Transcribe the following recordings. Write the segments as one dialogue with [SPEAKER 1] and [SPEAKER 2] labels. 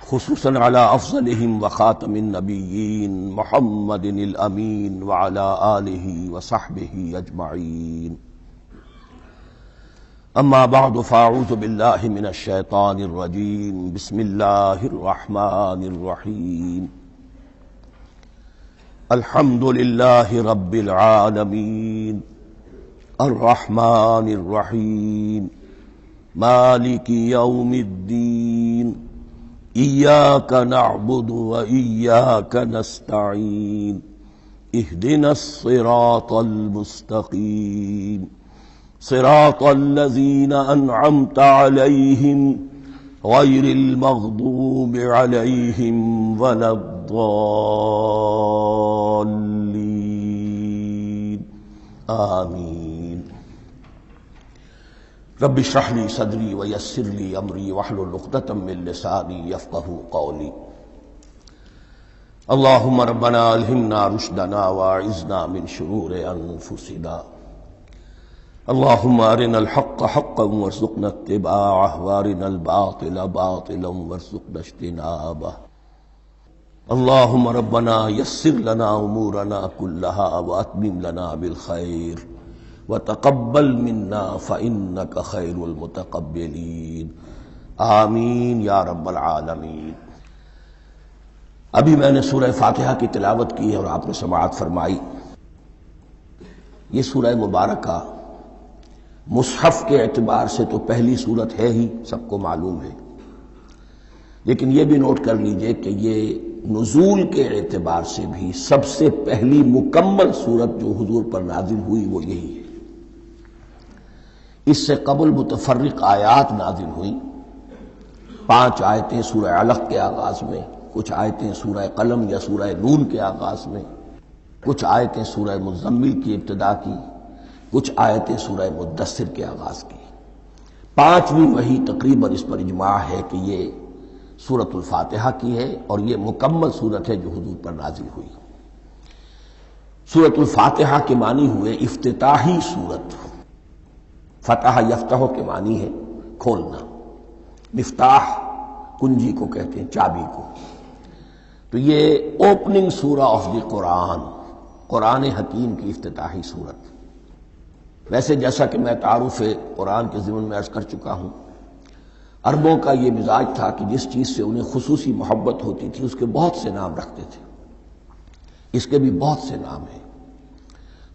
[SPEAKER 1] خصوصاً على افضلهم وخاتم النبیین محمد الامین وعلى آلہ وصحبہ اجمعین. اما بعد فاعوذ باللہ من الشیطان الرجیم. بسم اللہ الرحمن الرحیم. الحمد للہ رب العالمین الرحمن الرحیم مالک یوم الدین. ایاک نعبد وإیاک نستعین. اہدنا الصراط المستقیم صراط الذین انعمت علیہم غیر المغضوب علیہم ولا الضالین. آمین. رب اشرح لی صدری ویسر لی امری واحلل عقدۃ من لسانی یفقہوا قولی. اللہم ربنا الہمنا رشدنا واعذنا من شرور انفسنا. اللہم ارنا الحق حقا وارزقنا اتباعہ وارنا الباطل باطلا وارزقنا اجتنابہ. اللہم ربنا یسر لنا امورنا کلہا واتمم لنا بالخیر وتقبل منا فإنك خیر المتقبلین. آمین یا رب العالمین. ابھی میں نے سورہ فاتحہ کی تلاوت کی اور آپ نے سماعت فرمائی. یہ سورہ مبارکہ مصحف کے اعتبار سے تو پہلی سورت ہے ہی، سب کو معلوم ہے، لیکن یہ بھی نوٹ کر لیجئے کہ یہ نزول کے اعتبار سے بھی سب سے پہلی مکمل سورت جو حضور پر نازل ہوئی وہ یہی ہے. اس سے قبل متفرق آیات نازل ہوئیں. 5 آیتیں سورہ علق کے آغاز میں، کچھ آیتیں سورہ قلم یا سورہ نون کے آغاز میں، کچھ آیتیں سورہ مزمل کی ابتدا کی، کچھ آیتیں سورہ مدثر کے آغاز کی. 5ویں وحی تقریباً اس پر اجماع ہے کہ یہ سورۃ الفاتحہ کی ہے اور یہ مکمل سورت ہے جو حضور پر نازل ہوئی. سورۃ الفاتحہ کے معنی ہوئے افتتاحی سورت. فتح یفتح کے معنی ہے کھولنا. مفتاح کنجی کو کہتے ہیں، چابی کو. تو یہ اوپننگ سورہ آف دی قرآن، قرآن حکیم کی افتتاحی سورت. ویسے جیسا کہ میں تعارف قرآن کے ضمن میں عرض کر چکا ہوں، عربوں کا یہ مزاج تھا کہ جس چیز سے انہیں خصوصی محبت ہوتی تھی اس کے بہت سے نام رکھتے تھے. اس کے بھی بہت سے نام ہیں.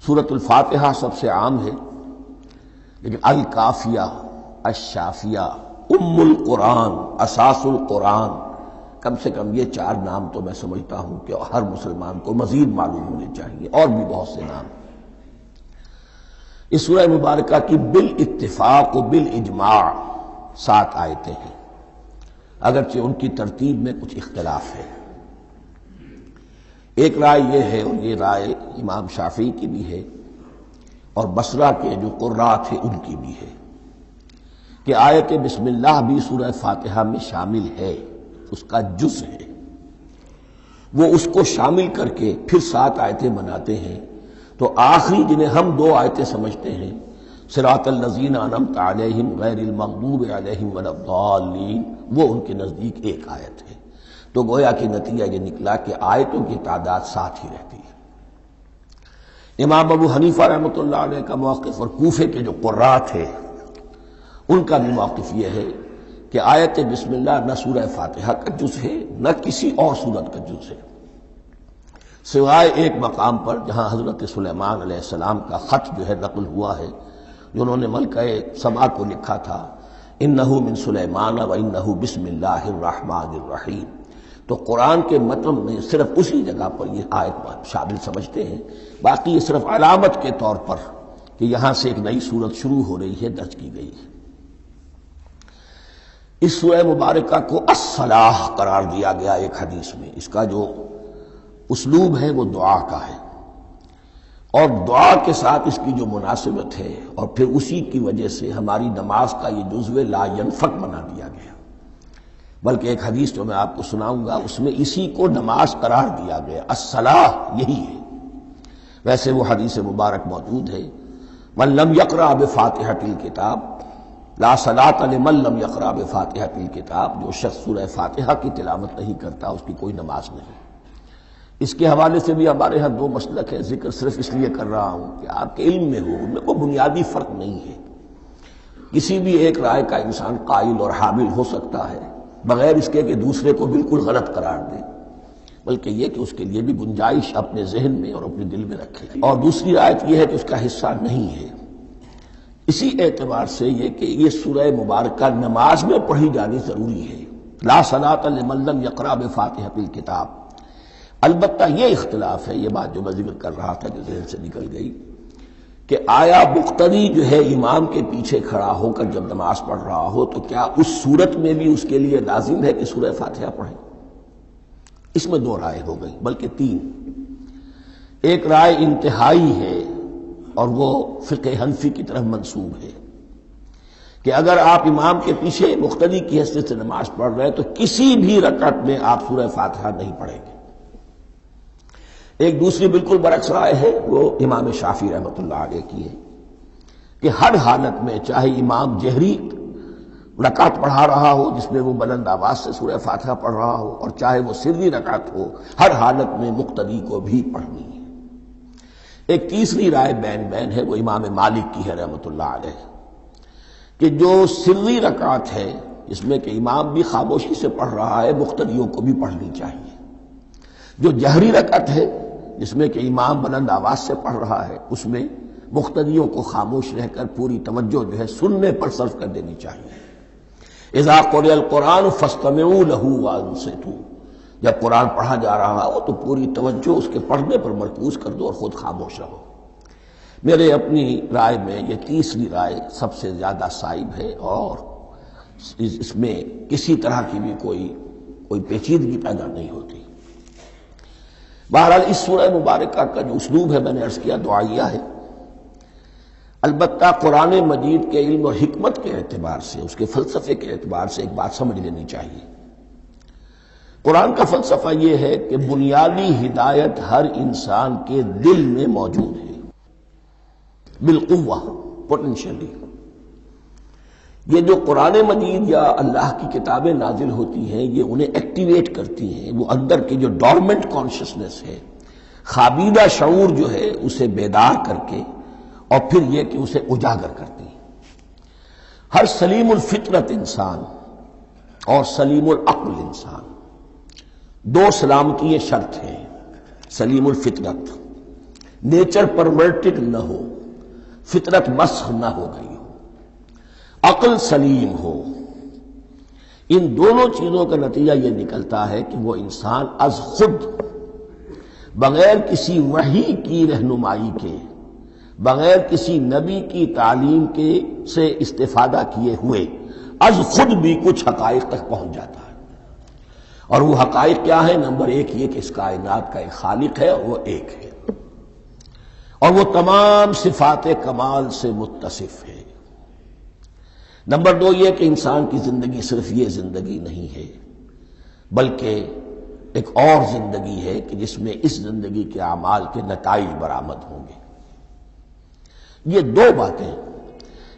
[SPEAKER 1] سورۃ الفاتحہ سب سے عام ہے، لیکن الکافیہ، الشافیہ، ام القرآن، اساس القرآن، کم سے کم یہ 4 نام تو میں سمجھتا ہوں کہ ہر مسلمان کو مزید معلوم ہونے چاہیے. اور بھی بہت سے نام. اس سورہ مبارکہ کی بالاتفاق و بالاجماع 7 آیتیں ہیں، اگرچہ ان کی ترتیب میں کچھ اختلاف ہے. ایک رائے یہ ہے، اور یہ رائے امام شافعی کی بھی ہے اور بصرہ کے جو قراء تھے ان کی بھی ہے، کہ آیت بسم اللہ بھی سورہ فاتحہ میں شامل ہے، اس کا جز ہے. وہ اس کو شامل کر کے پھر 7 آیتیں بناتے ہیں. تو آخری جنہیں ہم 2 آیتیں سمجھتے ہیں، صراط الذین انعمت علیہم غیر المغضوب علیہم ولا الضالین، وہ ان کے نزدیک 1 آیت ہے. تو گویا کہ نتیجہ یہ نکلا کہ آیتوں کی تعداد 7 ہی رہتی ہے. امام ابو حنیفہ رحمۃ اللہ علیہ کا موقف اور کوفے کے جو قراء تھے ان کا بھی موقف یہ ہے کہ آیت بسم اللہ نہ سورہ فاتحہ کا جز ہے نہ کسی اور سورت کا جز ہے، سوائے ایک مقام پر جہاں حضرت سلیمان علیہ السلام کا خط جو ہے نقل ہوا ہے، جو انہوں نے ملکہ سبا کو لکھا تھا، انہ من سلیمان و انہ بسم اللہ الرحمن الرحیم. تو قرآن کے متن میں صرف اسی جگہ پر یہ آیت شامل سمجھتے ہیں. باقی یہ صرف علامت کے طور پر کہ یہاں سے ایک نئی سورت شروع ہو رہی ہے درج کی گئی ہے. اس سورہ مبارکہ کو الصلاح قرار دیا گیا ایک حدیث میں. اس کا جو اسلوب ہے وہ دعا کا ہے، اور دعا کے ساتھ اس کی جو مناسبت ہے، اور پھر اسی کی وجہ سے ہماری نماز کا یہ جزو لا ینفک بنا دیا گیا. بلکہ ایک حدیث جو میں آپ کو سناؤں گا اس میں اسی کو نماز قرار دیا گیا. الصلاح یہی ہے. ویسے وہ حدیث مبارک موجود ہے، من لم یقرأ بفاتحۃ الکتاب لا صلاۃ لمن لم یقرأ بفاتحۃ الکتاب، جو شخص سورہ فاتحہ کی تلاوت نہیں کرتا اس کی کوئی نماز نہیں۔ اس کے حوالے سے بھی ہمارے ہاں دو مسلک ہے، ذکر صرف اس لیے کر رہا ہوں کہ آپ کے علم میں ہو، ان میں کوئی بنیادی فرق نہیں ہے۔ کسی بھی ایک رائے کا انسان قائل اور حامل ہو سکتا ہے بغیر اس کے کہ دوسرے کو بالکل غلط قرار دے، بلکہ یہ کہ اس کے لیے بھی گنجائش اپنے ذہن میں اور اپنے دل میں رکھے۔ اور دوسری آیت یہ ہے کہ اس کا حصہ نہیں ہے۔ اسی اعتبار سے یہ کہ یہ سورہ مبارکہ نماز میں پڑھی جانی ضروری ہے، لا صلاۃ لمن لم یقرأ بفاتحۃ الکتاب۔ البتہ یہ اختلاف ہے، یہ بات جو میں ذکر کر رہا تھا جو ذہن سے نکل گئی، کہ آیا مقتدی جو ہے امام کے پیچھے کھڑا ہو کر جب نماز پڑھ رہا ہو تو کیا اس صورت میں بھی اس کے لیے لازم ہے کہ سورہ فاتحہ پڑھے؟ اس میں دو رائے ہو گئی، بلکہ تین۔ ایک رائے انتہائی ہے اور وہ فقہ حنفی کی طرف منسوب ہے کہ اگر آپ امام کے پیچھے مقتدی کی حیثیت سے نماز پڑھ رہے ہیں تو کسی بھی رکعت میں آپ سورہ فاتحہ نہیں پڑھیں گے۔ ایک دوسری بالکل برعکس رائے ہے، وہ امام شافعی رحمۃ اللہ علیہ کی ہے کہ ہر حالت میں چاہے امام جہری رکعت پڑھا رہا ہو جس میں وہ بلند آواز سے سورہ فاتحہ پڑھ رہا ہو، اور چاہے وہ سری رکعت ہو، ہر حالت میں مقتدی کو بھی پڑھنی ہے۔ ایک تیسری رائے بین بین ہے، وہ امام مالک کی ہے رحمۃ اللہ علیہ، کہ جو سری رکعت ہے جس میں کہ امام بھی خاموشی سے پڑھ رہا ہے، مقتدیوں کو بھی پڑھنی چاہیے۔ جو جہری رکعت ہے جس میں کہ امام بلند آواز سے پڑھ رہا ہے، اس میں مقتدیوں کو خاموش رہ کر پوری توجہ جو ہے سننے پر صرف کر دینی چاہیے۔ اذا قرئ القرآن فاستمعوا له وانصتوا، جب قرآن پڑھا جا رہا ہو تو پوری توجہ اس کے پڑھنے پر مرکوز کر دو اور خود خاموش رہو۔ میرے اپنی رائے میں یہ تیسری رائے سب سے زیادہ صائب ہے اور اس میں کسی طرح کی بھی کوئی پیچیدگی پیدا نہیں ہوتی۔ بہرحال اس سورہ مبارکہ کا جو اسلوب ہے میں نے عرض کیا دعائیہ ہے، البتہ قرآن مجید کے علم اور حکمت کے اعتبار سے، اس کے فلسفے کے اعتبار سے ایک بات سمجھ لینی چاہیے۔ قرآن کا فلسفہ یہ ہے کہ بنیادی ہدایت ہر انسان کے دل میں موجود ہے، بالقوہ، پوٹینشلی۔ یہ جو قرآن مجید یا اللہ کی کتابیں نازل ہوتی ہیں یہ انہیں ایکٹیویٹ کرتی ہیں، وہ اندر کی جو ڈورمنٹ کانشسنس ہے، خوابیدہ شعور جو ہے اسے بیدار کر کے اور پھر یہ کہ اسے اجاگر کرتی ہیں۔ ہر سلیم الفطرت انسان اور سلیم العقل انسان، دو سلامتی شرط ہیں۔ سلیم الفطرت، نیچر پرورٹڈ نہ ہو، فطرت مسخ نہ ہو گئی ہو، عقل سلیم ہو۔ ان دونوں چیزوں کا نتیجہ یہ نکلتا ہے کہ وہ انسان از خود، بغیر کسی وحی کی رہنمائی کے، بغیر کسی نبی کی تعلیم کے سے استفادہ کیے ہوئے از خود بھی کچھ حقائق تک پہنچ جاتا ہے۔ اور وہ حقائق کیا ہے؟ نمبر ایک یہ کہ اس کائنات کا ایک خالق ہے اور وہ ایک ہے، اور وہ تمام صفات کمال سے متصف ہے۔ نمبر دو یہ کہ انسان کی زندگی صرف یہ زندگی نہیں ہے، بلکہ ایک اور زندگی ہے کہ جس میں اس زندگی کے اعمال کے نتائج برآمد ہوں گے۔ یہ دو باتیں،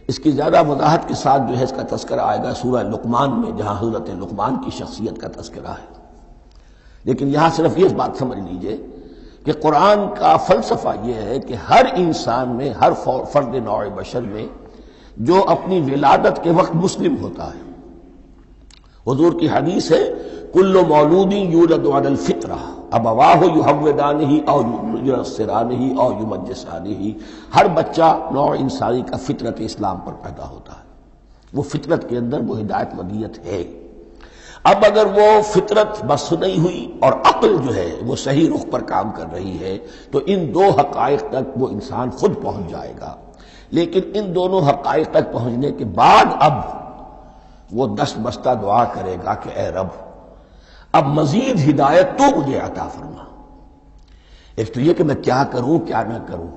[SPEAKER 1] اس کی زیادہ وضاحت کے ساتھ جو ہے اس کا تذکرہ آئے گا سورہ لقمان میں، جہاں حضرت لقمان کی شخصیت کا تذکرہ ہے۔ لیکن یہاں صرف یہ بات سمجھ لیجئے کہ قرآن کا فلسفہ یہ ہے کہ ہر انسان میں، ہر فرد نوع بشر میں جو اپنی ولادت کے وقت مسلم ہوتا ہے، حضور کی حدیث ہے کل مولود یولد علی الفطرہ ابواہ یحودانہ او ینصرانہ او یمجسانہ، ہر بچہ نوع انسانی کا فطرت اسلام پر پیدا ہوتا ہے، وہ فطرت کے اندر وہ ہدایت ودیت ہے۔ اب اگر وہ فطرت بس نہیں ہوئی اور عقل جو ہے وہ صحیح رخ پر کام کر رہی ہے تو ان دو حقائق تک وہ انسان خود پہنچ جائے گا۔ لیکن ان دونوں حقائق تک پہنچنے کے بعد اب وہ دست بستہ دعا کرے گا کہ اے رب اب مزید ہدایت تو مجھے عطا فرما۔ ایک تو یہ کہ میں کیا کروں کیا نہ کروں،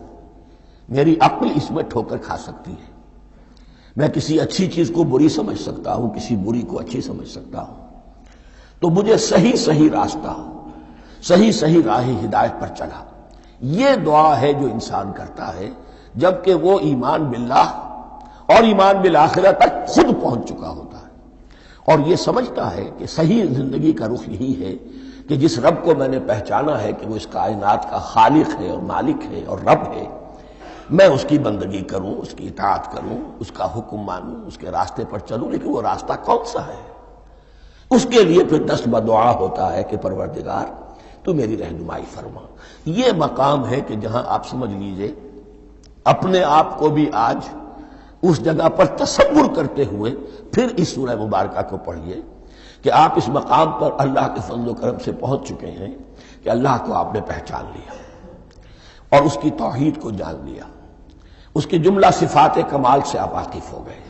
[SPEAKER 1] میری عقل اس میں ٹھوکر کھا سکتی ہے، میں کسی اچھی چیز کو بری سمجھ سکتا ہوں، کسی بری کو اچھی سمجھ سکتا ہوں، تو مجھے صحیح راستہ، صحیح راہ ہدایت پر چلا۔ یہ دعا ہے جو انسان کرتا ہے جبکہ وہ ایمان باللہ اور ایمان بالآخرہ تک خود پہنچ چکا ہوتا ہے، اور یہ سمجھتا ہے کہ صحیح زندگی کا رخ یہی ہے کہ جس رب کو میں نے پہچانا ہے کہ وہ اس کائنات کا خالق ہے اور مالک ہے اور رب ہے، میں اس کی بندگی کروں، اس کی اطاعت کروں، اس کا حکم مانوں، اس کے راستے پر چلوں۔ لیکن وہ راستہ کون سا ہے؟ اس کے لیے پھر دست بدعا ہوتا ہے کہ پروردگار تو میری رہنمائی فرما۔ یہ مقام ہے کہ جہاں آپ سمجھ لیجئے اپنے آپ کو بھی آج اس جگہ پر تصور کرتے ہوئے پھر اس سورہ مبارکہ کو پڑھیے کہ آپ اس مقام پر اللہ کے فضل و کرم سے پہنچ چکے ہیں کہ اللہ کو آپ نے پہچان لیا اور اس کی توحید کو جان لیا، اس کی جملہ صفات کمال سے آپ واقف ہو گئے۔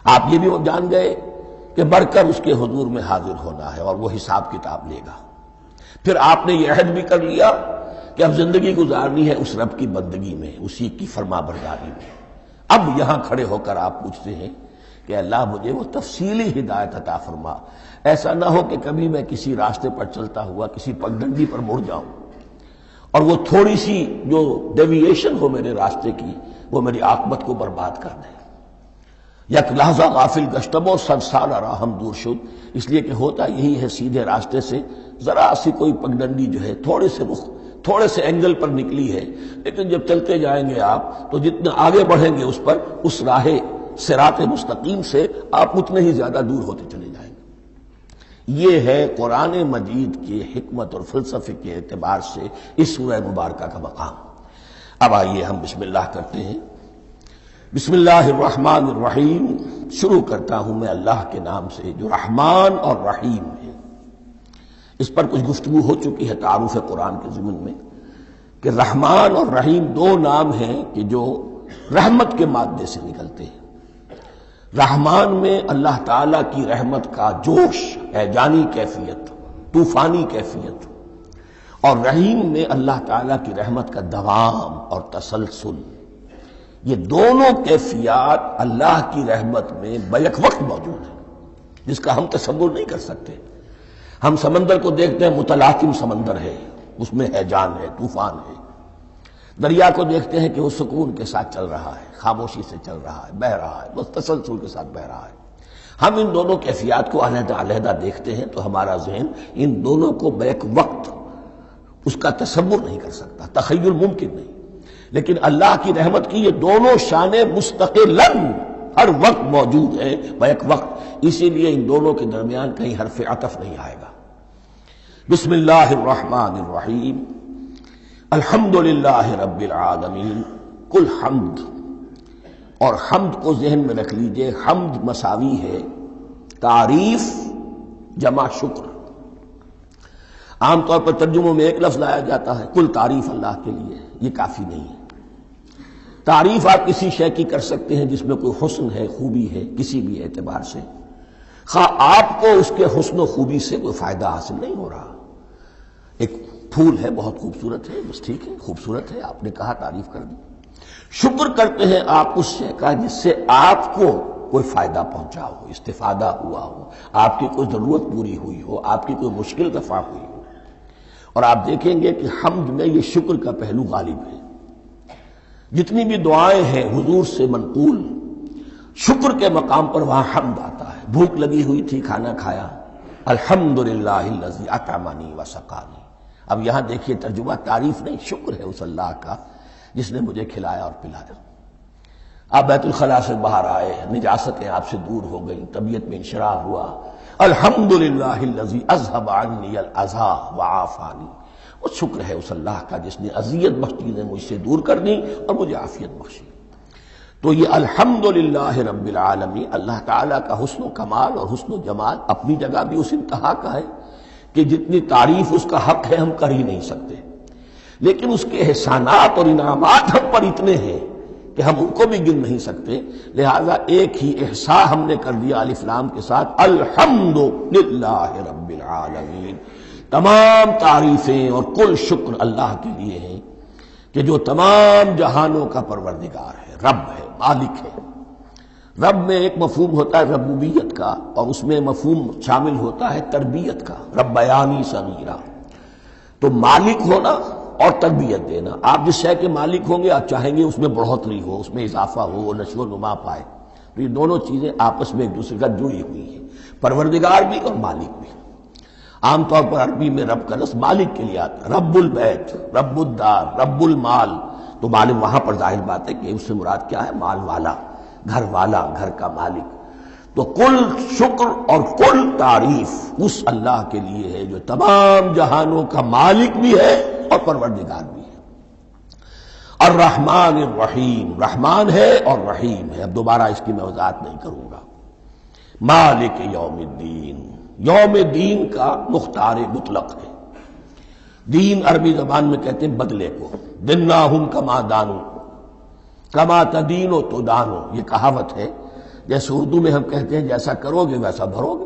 [SPEAKER 1] آپ یہ بھی جان گئے کہ بڑھ کر اس کے حضور میں حاضر ہونا ہے اور وہ حساب کتاب لے گا۔ پھر آپ نے یہ عہد بھی کر لیا کہ اب زندگی گزارنی ہے اس رب کی بندگی میں، اسی کی فرما برداری میں۔ اب یہاں کھڑے ہو کر آپ پوچھتے ہیں کہ اللہ مجھے وہ تفصیلی ہدایت عطا فرما، ایسا نہ ہو کہ کبھی میں کسی راستے پر چلتا ہوا کسی پگڈنڈی پر مڑ جاؤں اور وہ تھوڑی سی جو ڈیویشن ہو میرے راستے کی وہ میری عاقبت کو برباد کر دے۔ یک لحظہ غافل گشتم و صد سال راہم دور شد، اس لیے کہ ہوتا یہی ہے سیدھے راستے سے ذرا سی کوئی پگڈنڈی جو ہے تھوڑے سے اینگل پر نکلی ہے، لیکن جب چلتے جائیں گے آپ تو جتنا آگے بڑھیں گے اس پر، اس راہ صراط مستقیم سے آپ اتنے ہی زیادہ دور ہوتے چلے جائیں گے۔ یہ ہے قرآن مجید کی حکمت اور فلسفے کے اعتبار سے اس سورہ مبارکہ کا مقام۔ اب آئیے ہم بسم اللہ کرتے ہیں۔ بسم اللہ الرحمن الرحیم، شروع کرتا ہوں میں اللہ کے نام سے جو رحمان اور رحیم ہے۔ اس پر کچھ گفتگو ہو چکی ہے تعارف قرآن کے ضمن میں کہ رحمان اور رحیم دو نام ہیں کہ جو رحمت کے مادے سے نکلتے ہیں۔ رحمان میں اللہ تعالی کی رحمت کا جوش، ہیجانی کیفیت، طوفانی کیفیت، اور رحیم میں اللہ تعالی کی رحمت کا دوام اور تسلسل۔ یہ دونوں کیفیات اللہ کی رحمت میں بیک وقت موجود ہیں، جس کا ہم تصور نہیں کر سکتے۔ ہم سمندر کو دیکھتے ہیں، متلاطم سمندر ہے، اس میں ہیجان ہے، طوفان ہے۔ دریا کو دیکھتے ہیں کہ وہ سکون کے ساتھ چل رہا ہے، خاموشی سے چل رہا ہے، بہہ رہا ہے، بس تسلسل کے ساتھ بہہ رہا ہے۔ ہم ان دونوں کیفیات کو علیحدہ علیحدہ دیکھتے ہیں تو ہمارا ذہن ان دونوں کو بیک وقت اس کا تصور نہیں کر سکتا، تخیل ممکن نہیں۔ لیکن اللہ کی رحمت کی یہ دونوں شانیں مستقلاً ہر وقت موجود ہیں بیک وقت، اسی لیے ان دونوں کے درمیان کہیں حرف عطف نہیں آئے گا۔ بسم اللہ الرحمن الرحیم، الحمد للہ رب العالمین۔ کل حمد، اور حمد کو ذہن میں رکھ لیجئے، حمد مساوی ہے تعریف جمع شکر۔ عام طور پر ترجموں میں ایک لفظ لایا جاتا ہے، کل تعریف اللہ کے لیے، یہ کافی نہیں ہے۔ تعریف آپ کسی شے کی کر سکتے ہیں جس میں کوئی حسن ہے، خوبی ہے، کسی بھی اعتبار سے، خواہ آپ کو اس کے حسن و خوبی سے کوئی فائدہ حاصل نہیں ہو رہا۔ ایک پھول ہے، بہت خوبصورت ہے، بس ٹھیک ہے، خوبصورت ہے، آپ نے کہا، تعریف کر دی۔ شکر کرتے ہیں آپ اس شے کا جس سے آپ کو کوئی فائدہ پہنچا ہو، استفادہ ہوا ہو، آپ کی کوئی ضرورت پوری ہوئی ہو، آپ کی کوئی مشکل رفع ہوئی ہو۔ اور آپ دیکھیں گے کہ حمد میں یہ شکر کا پہلو غالب ہے۔ جتنی بھی دعائیں ہیں حضور سے منقول، شکر کے مقام پر وہاں حمد آتا ہے۔ بھوک لگی ہوئی تھی، کھانا کھایا، الحمدللہ الذی اطعمنی وسقانی۔ اب یہاں دیکھیے ترجمہ تعریف نہیں، شکر ہے اس اللہ کا جس نے مجھے کھلایا اور پلایا۔ آپ بیت الخلاء سے باہر آئے، نجاستیں آپ سے دور ہو گئیں، طبیعت میں انشراح ہوا، الحمدللہ الذی اذھب عنی الاذی وعافانی۔ وہ شکر ہے اس اللہ کا جس نے اذیت بخش چیزیں مجھ سے دور کر دیں اور مجھے عافیت بخشی۔ تو یہ الحمدللہ رب العالمین، اللہ تعالیٰ کا حسن و کمال اور حسن و جمال اپنی جگہ بھی اس انتہا کا ہے کہ جتنی تعریف اس کا حق ہے ہم کر ہی نہیں سکتے، لیکن اس کے احسانات اور انعامات ہم پر اتنے ہیں کہ ہم ان کو بھی گن نہیں سکتے۔ لہذا ایک ہی احصاء ہم نے کر دیا الف لام کے ساتھ، الحمدللہ رب العالمین۔ تمام تعریفیں اور کل شکر اللہ کے لیے ہیں کہ جو تمام جہانوں کا پروردگار ہے، رب ہے، مالک ہے۔ رب میں ایک مفہوم ہوتا ہے ربوبیت کا، اور اس میں مفہوم شامل ہوتا ہے تربیت کا، ربیانی صغیرہ۔ تو مالک ہونا اور تربیت دینا. آپ جس شے کے مالک ہوں گے آپ چاہیں گے اس میں بڑھوتری ہو، اس میں اضافہ ہو، وہ نشو و نما پائے. تو یہ دونوں چیزیں آپس میں ایک دوسرے کا جڑی ہوئی ہیں، پروردگار بھی اور مالک بھی. عام طور پر عربی میں رب کا لفظ مالک کے لیے آتا ہے، رب البیت، رب الدار، رب المال. تو مالک وہاں پر ظاہر بات ہے کہ اس سے مراد کیا ہے؟ مال والا، گھر والا، گھر کا مالک. تو کل شکر اور کل تعریف اس اللہ کے لیے ہے جو تمام جہانوں کا مالک بھی ہے اور پروردگار بھی ہے. الرحمن الرحیم، رحمان ہے اور رحیم ہے. اب دوبارہ اس کی میں وضاحت نہیں کروں گا. مالک یوم الدین، یوم دین کا مختار مطلق ہے. دین عربی زبان میں کہتے ہیں بدلے کو. دناہم کما دانو، کما تدینو تو دانو، یہ کہاوت ہے. جیسے اردو میں ہم کہتے ہیں جیسا کرو گے ویسا بھرو گے.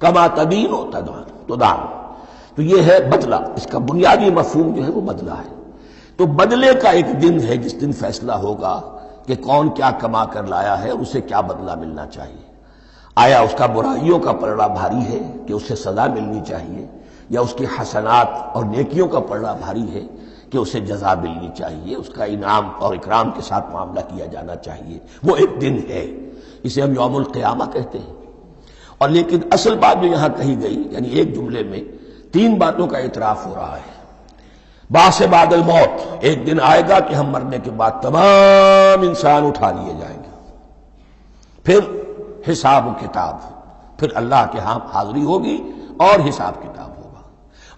[SPEAKER 1] کما تدینو تو دانو، تو یہ ہے بدلہ. اس کا بنیادی مفہوم جو ہے وہ بدلہ ہے. تو بدلے کا ایک دن ہے جس دن فیصلہ ہوگا کہ کون کیا کما کر لایا ہے، اسے کیا بدلہ ملنا چاہیے. آیا اس کا برائیوں کا پلڑا بھاری ہے کہ اسے سزا ملنی چاہیے، یا اس کی حسنات اور نیکیوں کا پلڑا بھاری ہے کہ اسے جزا ملنی چاہیے، اس کا انعام اور اکرام کے ساتھ معاملہ کیا جانا چاہیے. وہ ایک دن ہے، اسے ہم یوم القیامہ کہتے ہیں. اور لیکن اصل بات جو یہاں کہی گئی، یعنی ایک جملے میں 3 باتوں کا اعتراف ہو رہا ہے. بعث بعد الموت، ایک دن آئے گا کہ ہم مرنے کے بعد تمام انسان اٹھا لیے جائیں گے. پھر حساب و کتاب، پھر اللہ کے ہاں حاضری ہوگی اور حساب کتاب ہوگا.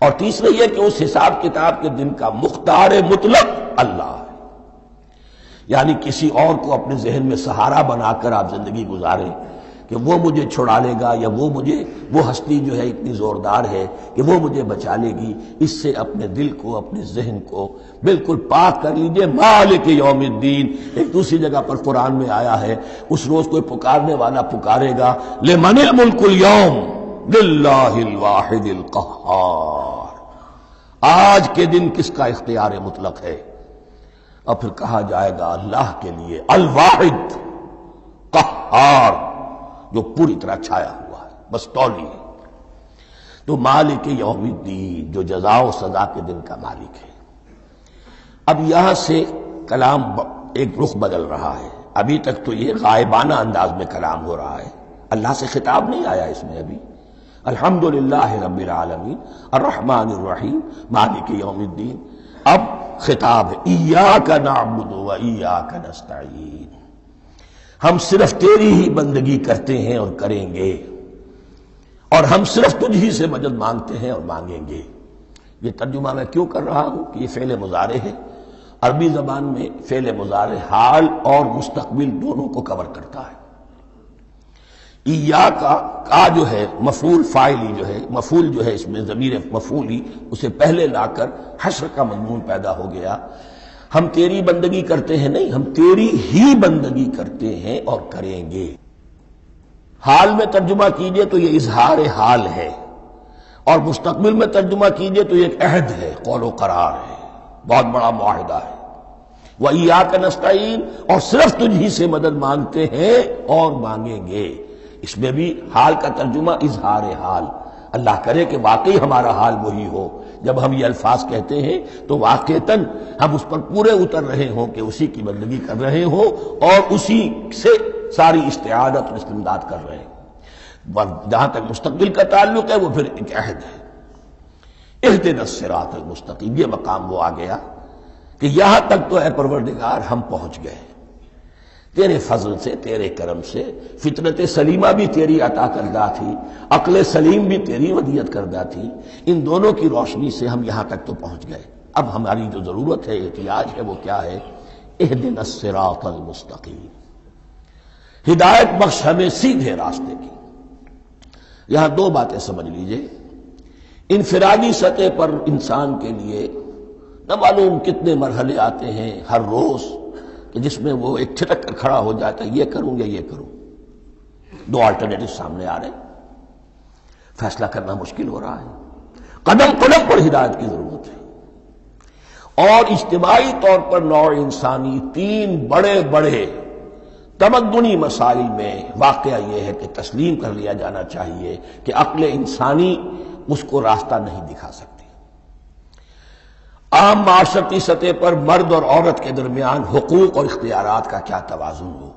[SPEAKER 1] اور تیسرا یہ کہ اس حساب کتاب کے دن کا مختار مطلق اللہ ہے. یعنی کسی اور کو اپنے ذہن میں سہارا بنا کر آپ زندگی گزاریں کہ وہ مجھے چھڑا لے گا، یا وہ ہستی جو ہے اتنی زوردار ہے کہ وہ مجھے بچا لے گی. اس سے اپنے دل کو، اپنے ذہن کو بالکل پاک کر لیجئے. مالک یوم الدین ایک دوسری جگہ پر قرآن میں آیا ہے. اس روز کوئی پکارنے والا پکارے گا لمن الملک اليوم للہ الواحد القہار، آج کے دن کس کا اختیار مطلق ہے؟ اور پھر کہا جائے گا اللہ کے لیے الواحد قہار، جو پوری طرح چھایا ہوا ہے، بس تولی ہے. تو مالک یوم الدین جو جزا و سزا کے دن کا مالک ہے. اب یہاں سے کلام ایک رخ بدل رہا ہے. ابھی تک تو یہ غائبانہ انداز میں کلام ہو رہا ہے، اللہ سے خطاب نہیں آیا اس میں ابھی. الحمدللہ رب العالمین الرحمن الرحیم مالک یوم الدین. اب خطاب ہے ایاک نعبد و ایاک نستعین، ہم صرف تیری ہی بندگی کرتے ہیں اور کریں گے، اور ہم صرف تجھ ہی سے مدد مانگتے ہیں اور مانگیں گے. یہ ترجمہ میں کیوں کر رہا ہوں کہ یہ فعل مضارع ہے. عربی زبان میں فعل مضارع حال اور مستقبل دونوں کو کور کرتا ہے. ایاک کا جو ہے مفعول فاعلی جو ہے، مفعول جو ہے اس میں ضمیر مفعولی اسے پہلے لا کر حشر کا مضمون پیدا ہو گیا. ہم تیری بندگی کرتے ہیں نہیں، ہم تیری ہی بندگی کرتے ہیں اور کریں گے. حال میں ترجمہ کیجئے تو یہ اظہار حال ہے، اور مستقبل میں ترجمہ کیجئے تو یہ ایک عہد ہے، قول و قرار ہے، بہت بڑا معاہدہ ہے. وَإِيَّاكَ نَسْتَعِينُ، اور صرف تجھ ہی سے مدد مانگتے ہیں اور مانگیں گے. اس میں بھی حال کا ترجمہ اظہار حال. اللہ کرے کہ واقعی ہمارا حال وہی ہو. جب ہم یہ الفاظ کہتے ہیں تو واقعتاً ہم اس پر پورے اتر رہے ہوں کہ اسی کی بندگی کر رہے ہوں اور اسی سے ساری استعانت اور استمداد کر رہے ہیں. جہاں تک مستقبل کا تعلق ہے وہ پھر ایک عہد ہے. اہدنا الصراط المستقیم، یہ مقام وہ آ گیا کہ یہاں تک تو اے پروردگار ہم پہنچ گئے. تیرے فضل سے، تیرے کرم سے، فطرت سلیمہ بھی تیری عطا کردہ تھی، عقل سلیم بھی تیری ودیعت کردہ تھی. ان دونوں کی روشنی سے ہم یہاں تک تو پہنچ گئے. اب ہماری جو ضرورت ہے، احتیاج ہے، وہ کیا ہے؟ اہدنا الصراط المستقیم، ہدایت بخش ہمیں سیدھے راستے کی. یہاں 2 باتیں سمجھ لیجئے. انفرادی سطح پر انسان کے لیے نہ معلوم کتنے مرحلے آتے ہیں ہر روز کہ جس میں وہ ایک چھٹک کر کھڑا ہو جاتا ہے، یہ کروں یا یہ کروں. 2 آلٹرنیٹو سامنے آ رہے ہیں، فیصلہ کرنا مشکل ہو رہا ہے. قدم قدم پر ہدایت کی ضرورت ہے. اور اجتماعی طور پر نوع انسانی 3 بڑے بڑے تمدنی مسائل میں واقعہ یہ ہے کہ تسلیم کر لیا جانا چاہیے کہ عقل انسانی اس کو راستہ نہیں دکھا سکتی. عام معاشرتی سطح پر مرد اور عورت کے درمیان حقوق اور اختیارات کا کیا توازن ہو،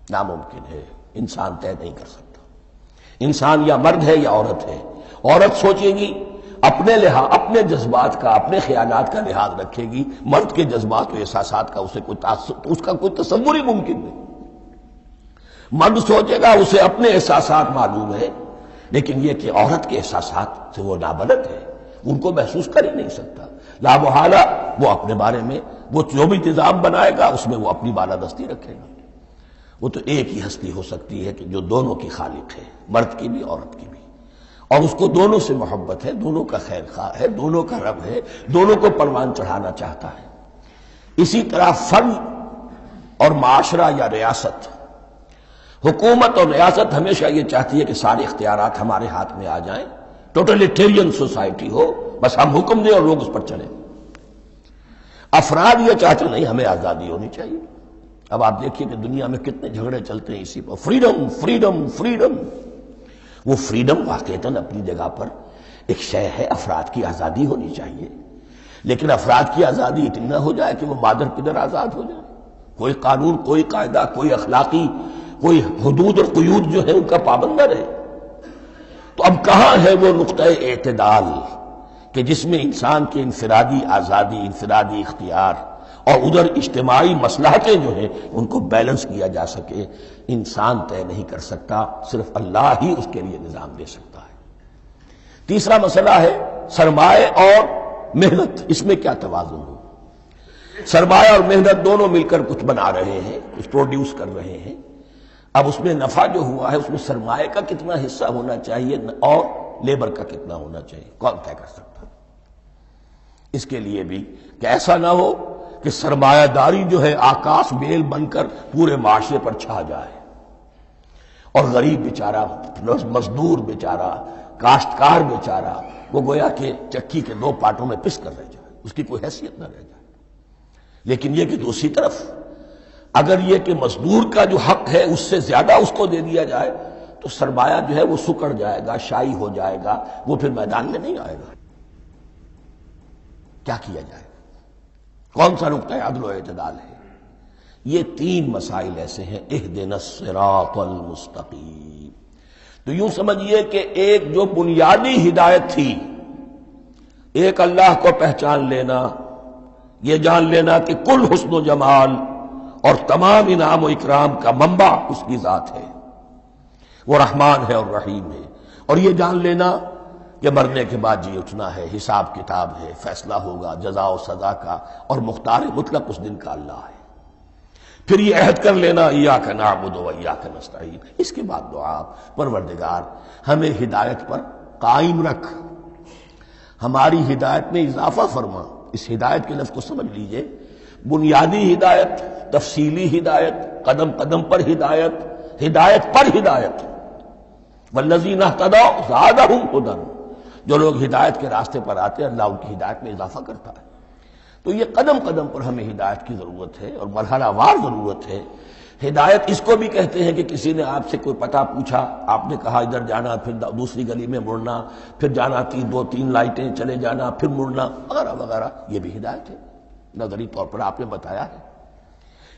[SPEAKER 1] ناممکن ہے، انسان طے نہیں کر سکتا۔ انسان یا مرد ہے یا عورت ہے۔ عورت سوچے گی اپنے لحاظ، اپنے جذبات کا، اپنے خیالات کا لحاظ رکھے گی، مرد کے جذبات و احساسات کا اس کا کوئی تصور ہی ممکن نہیں۔ مرد سوچے گا اسے اپنے احساسات معلوم ہے، لیکن یہ کہ عورت کے احساسات سے وہ نابلد ہے، ان کو محسوس کر ہی نہیں سکتا۔ لا محالہ وہ اپنے بارے میں وہ جو بھی نظام بنائے گا اس میں وہ اپنی بالادستی رکھے گا۔ وہ تو ایک ہی ہستی ہو سکتی ہے کہ جو دونوں کی خالق ہے، مرد کی بھی عورت کی بھی، اور اس کو دونوں سے محبت ہے، دونوں کا خیر خواہ ہے، دونوں کا رب ہے، دونوں کو پروان چڑھانا چاہتا ہے۔ اسی طرح فرد اور معاشرہ یا ریاست، حکومت اور ریاست ہمیشہ یہ چاہتی ہے کہ سارے اختیارات ہمارے ہاتھ میں آ جائیں، ٹوٹلیٹیرین سوسائٹی ہو، بس ہم حکم دیں اور لوگ اس پر چلیں۔ افراد یہ چاہتے نہیں، ہمیں آزادی ہونی چاہیے۔ اب آپ دیکھیے کہ دنیا میں کتنے جھگڑے چلتے ہیں اسی پر، فریڈم فریڈم فریڈم۔ وہ فریڈم واقعتاً اپنی جگہ پر ایک شے ہے، افراد کی آزادی ہونی چاہیے، لیکن افراد کی آزادی اتنی نہ ہو جائے کہ وہ مادر پدر آزاد ہو جائے، کوئی قانون، کوئی قاعدہ، کوئی اخلاقی، کوئی حدود اور قیود جو ہے ان کا پابند نہ رہے۔ تو اب کہاں ہے وہ نقطہ اعتدال کہ جس میں انسان کی انفرادی آزادی، انفرادی اختیار اور ادھر اجتماعی مصلحتیں جو ہیں ان کو بیلنس کیا جا سکے؟ انسان طے نہیں کر سکتا، صرف اللہ ہی اس کے لیے نظام دے سکتا ہے۔ تیسرا مسئلہ ہے سرمایہ اور محنت، اس میں کیا توازن ہو؟ سرمایہ اور محنت دونوں مل کر کچھ بنا رہے ہیں، کچھ پروڈیوس کر رہے ہیں۔ اب اس میں نفع جو ہوا ہے اس میں سرمایہ کا کتنا حصہ ہونا چاہیے اور لیبر کا کتنا ہونا چاہیے، کون طے کر سکتا؟ اس کے لیے بھی کہ ایسا نہ ہو کہ سرمایہ داری جو ہے آکاش بیل بن کر پورے معاشرے پر چھا جائے، اور غریب بیچارہ، مزدور بیچارہ، کاشتکار بیچارہ وہ گویا کہ چکی کے دو پارٹوں میں پس کر رہ جائے، اس کی کوئی حیثیت نہ رہ جائے۔ لیکن یہ کہ دوسری طرف اگر یہ کہ مزدور کا جو حق ہے اس سے زیادہ اس کو دے دیا جائے تو سرمایہ جو ہے وہ سکڑ جائے گا، شائی ہو جائے گا، وہ پھر میدان میں نہیں آئے گا۔ کیا کیا جائے؟ کون سا نقطہ عدل و اعتدال ہے؟ یہ تین مسائل ایسے ہیں، اہدنا الصراط المستقیم۔ تو یوں سمجھیے کہ ایک جو بنیادی ہدایت تھی، ایک اللہ کو پہچان لینا، یہ جان لینا کہ کل حسن و جمال اور تمام انعام و اکرام کا منبع اس کی ذات ہے، وہ رحمان ہے اور رحیم ہے، اور یہ جان لینا کہ مرنے کے بعد جی اٹھنا ہے، حساب کتاب ہے، فیصلہ ہوگا جزا و سزا کا، اور مختار مطلق اس دن کا اللہ ہے۔ پھر یہ عہد کر لینا ایاک نعبد و ایاک نستعین۔ اس کے بعد دعا، پروردگار ہمیں ہدایت پر قائم رکھ، ہماری ہدایت میں اضافہ فرما۔ اس ہدایت کے لفظ کو سمجھ لیجئے، بنیادی ہدایت، تفصیلی ہدایت، قدم قدم پر ہدایت، ہدایت پر ہدایت۔ والذین اہتدوا زادہم ہدی، جو لوگ ہدایت کے راستے پر آتے ہیں اللہ ان کی ہدایت میں اضافہ کرتا ہے۔ تو یہ قدم قدم پر ہمیں ہدایت کی ضرورت ہے اور مرحلہ وار ضرورت ہے۔ ہدایت اس کو بھی کہتے ہیں کہ کسی نے آپ سے کوئی پتہ پوچھا، آپ نے کہا ادھر جانا، پھر دوسری گلی میں مڑنا، پھر جانا دو تین لائٹیں چلے جانا، پھر مڑنا، وغیرہ وغیرہ، یہ بھی ہدایت ہے، نظری طور پر آپ نے بتایا ہے۔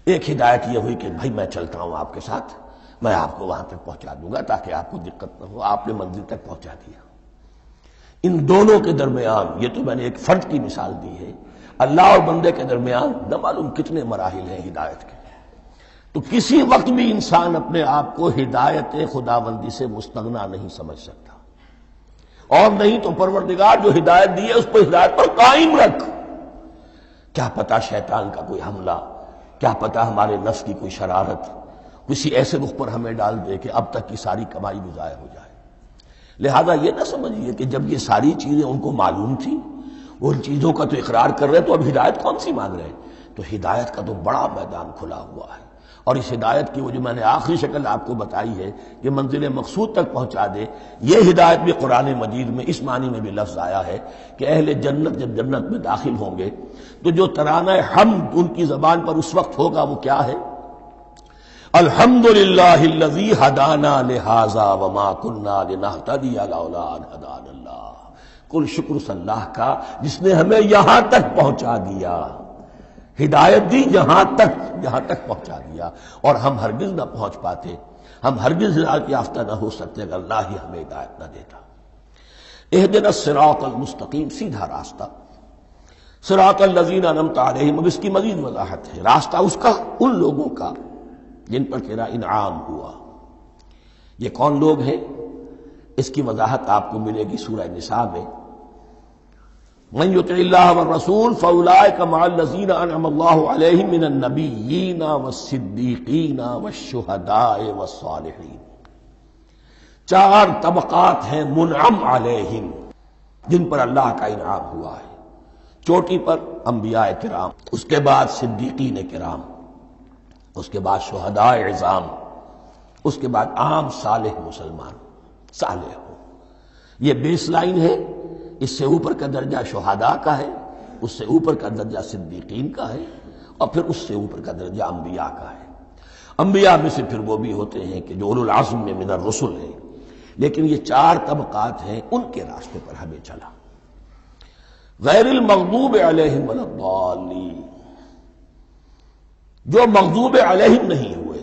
[SPEAKER 1] ایک ہدایت یہ ہوئی کہ بھائی میں چلتا ہوں آپ کے ساتھ، میں آپ کو وہاں تک پہنچا دوں گا تاکہ آپ کو دقت نہ ہو، آپ نے منزل تک پہنچا دیا۔ ان دونوں کے درمیان، یہ تو میں نے ایک فرد کی مثال دی ہے، اللہ اور بندے کے درمیان نہ معلوم کتنے مراحل ہیں ہدایت کے۔ تو کسی وقت بھی انسان اپنے آپ کو ہدایت خداوندی سے مستغنا نہیں سمجھ سکتا، اور نہیں تو پروردگار جو ہدایت دی ہے اس کو ہدایت پر قائم رکھ۔ کیا پتہ شیطان کا کوئی حملہ، کیا پتہ ہمارے نفس کی کوئی شرارت کسی ایسے رخ پر ہمیں ڈال دے کہ اب تک کی ساری کمائی بھی ضائع ہو جائے۔ لہذا یہ نہ سمجھیے کہ جب یہ ساری چیزیں ان کو معلوم تھی، ان چیزوں کا تو اقرار کر رہے تو اب ہدایت کون سی مانگ رہے ہیں؟ تو ہدایت کا تو بڑا میدان کھلا ہوا ہے، اور اس ہدایت کی وہ جو میں نے آخری شکل آپ کو بتائی ہے کہ منزل مقصود تک پہنچا دے، یہ ہدایت بھی قرآن مجید میں اس معنی میں بھی لفظ آیا ہے کہ اہل جنت جب جنت میں داخل ہوں گے تو جو ترانہ حمد ان کی زبان پر اس وقت ہوگا وہ کیا ہے؟ الحمدللہ الذی ہدانا لہذا وما کنا لنہتدی لولا ان ہدانا اللہ۔ کل شکر صلی اللہ کا جس نے ہمیں یہاں تک پہنچا دیا، ہدایت دی یہاں تک پہنچا دیا، اور ہم ہرگز نہ پہنچ پاتے، ہم ہرگز ہدایت یافتہ نہ ہو سکتے اگر اللہ ہی ہمیں ہدایت نہ دیتا۔ اہدنا الصراط المستقیم، سیدھا راستہ، صراط الذین انعمت علیہم، اب اس کی مزید وضاحت ہے، راستہ اس کا ان لوگوں کا جن پر تیرا انعام ہوا۔ یہ کون لوگ ہیں؟ اس کی وضاحت آپ کو ملے گی سورہ نساء میں، من یطع اللہ والرسول فاولئک مع الذین انعم اللہ علیہم من النبیین والصدیقین والشہداء والصالحین۔ چار طبقات ہیں منعم علیہم جن پر اللہ کا انعام ہوا ہے۔ چوٹی پر انبیاء کرام، اس کے بعد صدیقین کرام، اس کے بعد شہداء عظام، اس کے بعد عام صالح مسلمان، صالح ہو۔ یہ بیس لائن ہے، اس سے اوپر کا درجہ شہداء کا ہے، اس سے اوپر کا درجہ صدیقین کا ہے، اور پھر اس سے اوپر کا درجہ انبیاء کا ہے۔ انبیاء میں سے پھر وہ بھی ہوتے ہیں کہ جو اولو العزم میں من الرسل ہیں، لیکن یہ چار طبقات ہیں، ان کے راستے پر ہمیں چلا۔ غیر المغضوب علیہم ولا الضالین، جو مغضوب علیہم نہیں ہوئے،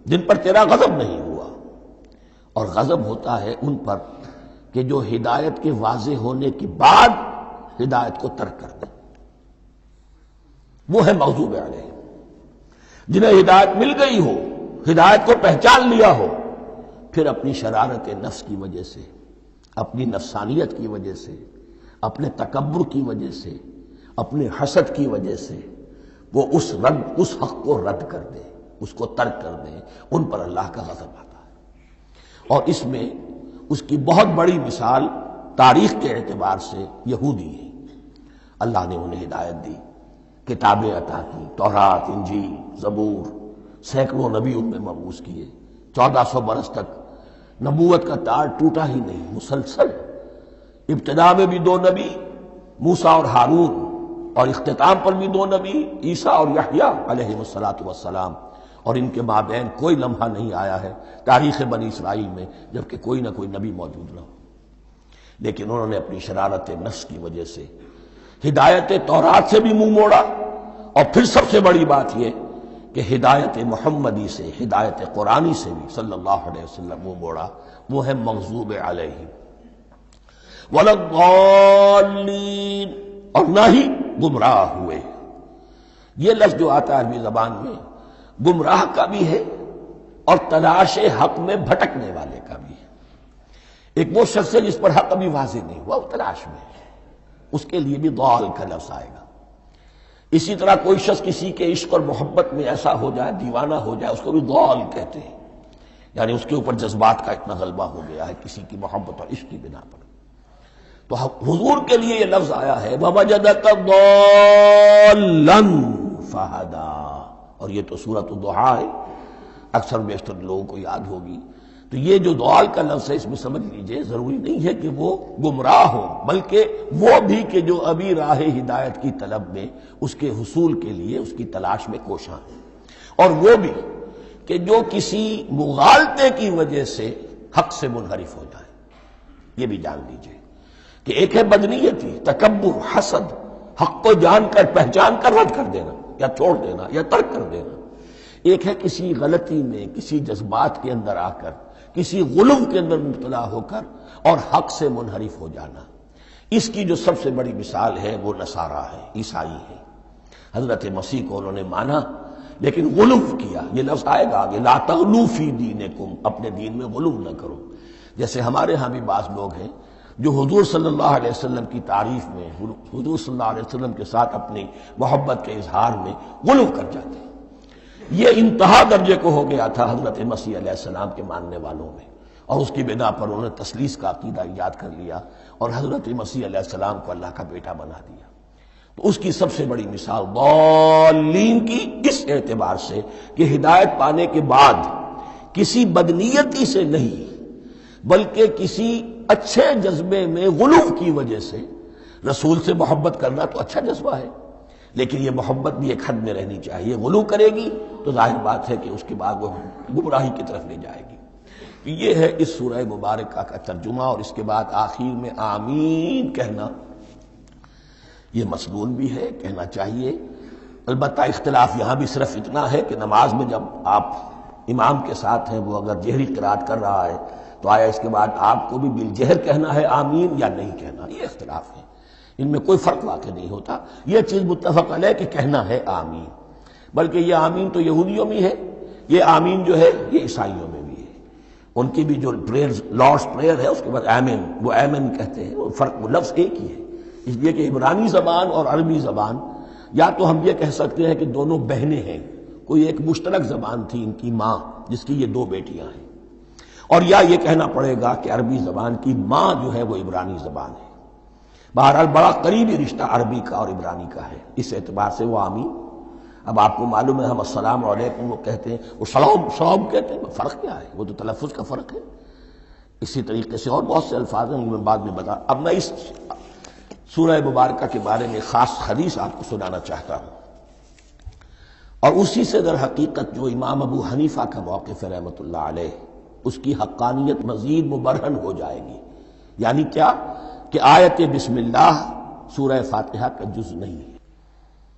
[SPEAKER 1] جن پر تیرا غضب نہیں ہوا، اور غضب ہوتا ہے ان پر کہ جو ہدایت کے واضح ہونے کے بعد ہدایت کو ترک کر دیں، وہ ہے مغضوب علیہم۔ جنہیں ہدایت مل گئی ہو، ہدایت کو پہچان لیا ہو، پھر اپنی شرارت نفس کی وجہ سے، اپنی نفسانیت کی وجہ سے، اپنے تکبر کی وجہ سے، اپنے حسد کی وجہ سے وہ اس حق کو رد کر دیں، اس کو ترک کر دیں، ان پر اللہ کا غضب آتا ہے۔ اور اس میں اس کی بہت بڑی مثال تاریخ کے اعتبار سے یہودی ہیں۔ اللہ نے انہیں ہدایت دی، کتابیں عطا کی، تورات، انجیل، زبور، سینکڑوں نبی ان میں مبعوث کیے، 1400 برس تک نبوت کا تار ٹوٹا ہی نہیں، مسلسل۔ ابتدا میں بھی 2 نبی، موسیٰ اور ہارون، اور اختتام پر بھی 2 نبی، عیسیٰ اور یحییٰ علیہم السلام، اور ان کے مابین کوئی لمحہ نہیں آیا ہے تاریخ بنی اسرائیل میں جبکہ کوئی نہ کوئی نبی موجود نہ ہو۔ لیکن انہوں نے اپنی شرارت نفس کی وجہ سے ہدایت تورات سے بھی منہ موڑا، اور پھر سب سے بڑی بات یہ کہ ہدایت محمدی سے، ہدایت قرآنی سے بھی صلی اللہ علیہ وسلم منہ موڑا، وہ ہے مغضوب علیہم ولا الضالین، اور نہ ہی گمراہ ہوئے۔ یہ لفظ جو آتا ہے عربی زبان میں گمراہ کا بھی ہے اور تلاش حق میں بھٹکنے والے کا بھی ہے۔ ایک وہ شخص ہے جس پر حق ابھی واضح نہیں ہوا، وہ تلاش میں ہے، اس کے لیے بھی ضال کا لفظ آئے گا۔ اسی طرح کوئی شخص کسی کے عشق اور محبت میں ایسا ہو جائے، دیوانہ ہو جائے، اس کو بھی ضال کہتے ہیں، یعنی اس کے اوپر جذبات کا اتنا غلبہ ہو گیا ہے کسی کی محبت اور عشق کی بنا پر۔ تو حضور کے لیے یہ لفظ آیا ہے وَوَجَدَكَ ضَالًّا فَهَدَىٰ، اور یہ تو سورۃ الضحیٰ ہے، اکثر بیشتر لوگوں کو یاد ہوگی۔ تو یہ جو ضال کا لفظ ہے، اس میں سمجھ لیجئے ضروری نہیں ہے کہ وہ گمراہ ہو، بلکہ وہ بھی کہ جو ابھی راہ ہدایت کی طلب میں، اس کے حصول کے لیے اس کی تلاش میں کوشاں ہیں، اور وہ بھی کہ جو کسی مغالطے کی وجہ سے حق سے منحرف ہو جائے۔ یہ بھی جان لیجئے کہ ایک ہے بدنیتی، تکبر، حسد، حق کو جان کر پہچان کر رد کر دینا یا چھوڑ دینا یا ترک کر دینا۔ ایک ہے کسی غلطی میں، کسی جذبات کے اندر آ کر، کسی غلو کے اندر مبتلا ہو کر اور حق سے منحرف ہو جانا۔ اس کی جو سب سے بڑی مثال ہے وہ نصارہ ہے، عیسائی ہے۔ حضرت مسیح کو انہوں نے مانا لیکن غلو کیا، یہ لفظ آئے گا آگے، لا تغلو فی دینکم، اپنے دین میں غلو نہ کرو۔ جیسے ہمارے ہاں بھی بعض لوگ ہیں جو حضور صلی اللہ علیہ وسلم کی تعریف میں، حضور صلی اللہ علیہ وسلم کے ساتھ اپنی محبت کے اظہار میں غلو کر جاتے ہیں۔ یہ انتہا درجے کو ہو گیا تھا حضرت مسیح علیہ السلام کے ماننے والوں میں، اور اس کی بنا پر انہوں نے تثلیث کا عقیدہ ایجاد کر لیا اور حضرت مسیح علیہ السلام کو اللہ کا بیٹا بنا دیا۔ تو اس کی سب سے بڑی مثال ضالین کی اس اعتبار سے کہ ہدایت پانے کے بعد کسی بدنیتی سے نہیں بلکہ کسی اچھے جذبے میں غلو کی وجہ سے، رسول سے محبت کرنا تو اچھا جذبہ ہے لیکن یہ محبت بھی ایک حد میں رہنی چاہیے۔ غلو کرے گی تو ظاہر بات ہے کہ اس کے بعد وہ گمراہی کی طرف لے جائے گی۔ یہ ہے اس سورہ مبارکہ کا ترجمہ، اور اس کے بعد آخر میں آمین کہنا یہ مسنون بھی ہے، کہنا چاہیے۔ البتہ اختلاف یہاں بھی صرف اتنا ہے کہ نماز میں جب آپ امام کے ساتھ ہیں، وہ اگر جہری قرات کر رہا ہے تو آیا اس کے بعد آپ کو بھی بالجہر کہنا ہے آمین یا نہیں کہنا، یہ اختلاف ہے، ان میں کوئی فرق واقع نہیں ہوتا۔ یہ چیز متفق علیہ کہ کہنا ہے آمین، بلکہ یہ آمین تو یہودیوں میں ہے، یہ آمین جو ہے یہ عیسائیوں میں بھی ہے، ان کی بھی جو پریئر لارڈس پریئر ہے اس کے بعد آمین، وہ آمین کہتے ہیں، وہ فرق وہ لفظ ایک ہی ہے، اس لیے کہ عبرانی زبان اور عربی زبان یا تو ہم یہ کہہ سکتے ہیں کہ دونوں بہنیں ہیں، کوئی ایک مشترک زبان تھی ان کی ماں جس کی یہ دو بیٹیاں ہیں، اور یا یہ کہنا پڑے گا کہ عربی زبان کی ماں جو ہے وہ عبرانی زبان ہے۔ بہرحال بڑا قریبی رشتہ عربی کا اور عبرانی کا ہے، اس اعتبار سے وہ آمین۔ اب آپ کو معلوم ہے ہم السلام علیکم وہ کہتے ہیں، وہ سلام کہتے ہیں، فرق کیا ہے؟ وہ تو تلفظ کا فرق ہے۔ اسی طریقے سے اور بہت سے الفاظ ہیں، میں بعد میں بتا۔ اب میں اس سورہ مبارکہ کے بارے میں خاص حدیث آپ کو سنانا چاہتا ہوں، اور اسی سے در حقیقت جو امام ابو حنیفہ کا موقف ہے رحمۃ اللہ علیہ، اس کی حقانیت مزید مبرہن ہو جائے گی۔ یعنی کیا کہ آیت بسم اللہ سورہ فاتحہ کا جز نہیں ہے،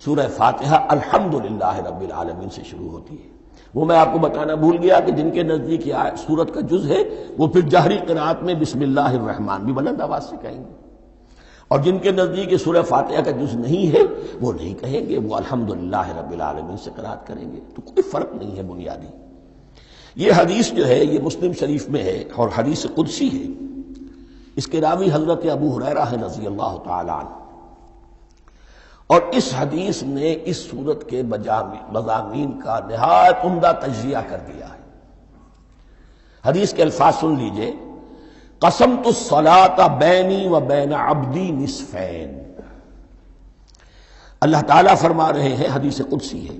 [SPEAKER 1] سورہ فاتحہ الحمدللہ رب العالمین سے شروع ہوتی ہے۔ وہ میں آپ کو بتانا بھول گیا کہ جن کے نزدیک یہ سورت کا جز ہے وہ پھر جہری قرات میں بسم اللہ الرحمن بھی بلند آواز سے کہیں گے، اور جن کے نزدیک یہ سورہ فاتحہ کا جز نہیں ہے وہ نہیں کہیں گے، وہ الحمدللہ رب العالمین سے قرات کریں گے۔ تو کوئی فرق نہیں ہے بنیادی۔ یہ حدیث جو ہے یہ مسلم شریف میں ہے اور حدیث قدسی ہے، اس کے راوی حضرت ابو ہریرہ ہے رضی اللہ تعالی عنہ، اور اس حدیث نے اس سورت کے مضامین کا نہایت عمدہ تجزیہ کر دیا ہے۔ حدیث کے الفاظ سن لیجئے، قسمت الصلاۃ بینی و بین عبدی نصفین۔ اللہ تعالیٰ فرما رہے ہیں، حدیث قدسی ہے،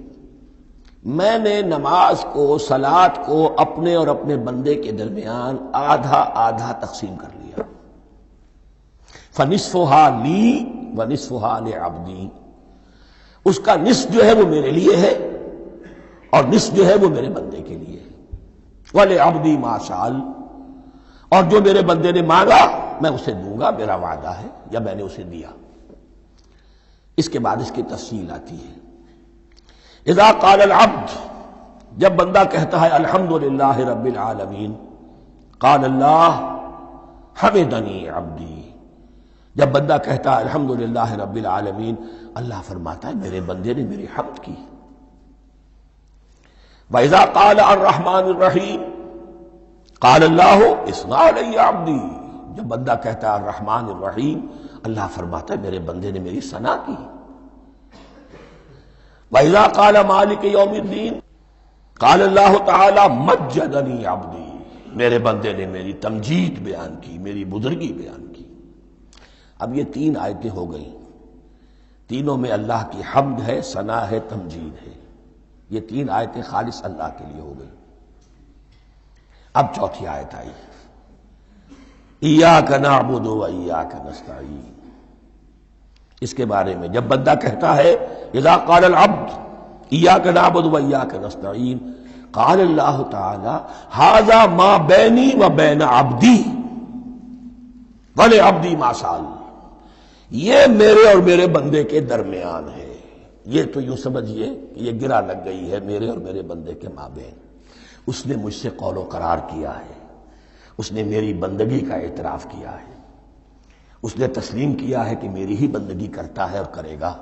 [SPEAKER 1] میں نے نماز کو، صلاۃ کو اپنے اور اپنے بندے کے درمیان آدھا آدھا تقسیم کر لیا، فنصفها لی ونصفها لعبدی، اس کا نصف جو ہے وہ میرے لیے ہے اور نصف جو ہے وہ میرے بندے کے لیے ہے، وَلِعَبْدِي مَا سَأَلَ، اور جو میرے بندے نے مانگا میں اسے دوں گا، میرا وعدہ ہے یا میں نے اسے دیا۔ اس کے بعد اس کی تفصیل آتی ہے، اذا قال العبد، جب بندہ کہتا ہے الحمدللہ رب العالمین، قال اللہ حمدنی عبدی، جب بندہ کہتا ہے الحمدللہ رب العالمین، اللہ فرماتا ہے میرے بندے نے میری حمد کی۔ وَإِذَا قَالَ الرَّحْمَنُ الرَّحِيمُ قَالَ اللَّهُ اثْنَىٰ عَلَيَّ عَبْدِي، جب بندہ کہتا ہے الرحمن الرحیم، اللہ فرماتا ہے میرے بندے نے میری ثنا کی۔ وَإِذَا قَالَ مَالِكِ يَوْمِ الدِّينِ قَالَ اللَّهُ تَعَالَىٰ مَجَّدَنِي عَبْدِي، میرے بندے نے میری تمجید بیان کی، میری بزرگی بیان کی۔ اب یہ تین آیتیں ہو گئیں، تینوں میں اللہ کی حمد ہے، ثنا ہے، تمجید ہے، یہ تین آیتیں خالص اللہ کے لیے ہو گئی۔ اب چوتھی آیت آئی، ایاک نعبد و ایاک نستعین، اس کے بارے میں جب بندہ کہتا ہے اذا قال العبد ایاک نعبد و ایاک نستعین، قال اللہ تعالی ھذا ما بینی و بین عبدی ولعبدی ما سأل، یہ میرے اور میرے بندے کے درمیان ہے۔ یہ تو یوں سمجھیے کہ یہ گرا لگ گئی ہے میرے اور میرے بندے کے مابین، اس نے مجھ سے قول و قرار کیا ہے، اس نے میری بندگی کا اعتراف کیا ہے، اس نے تسلیم کیا ہے کہ میری ہی بندگی کرتا ہے اور کرے گا،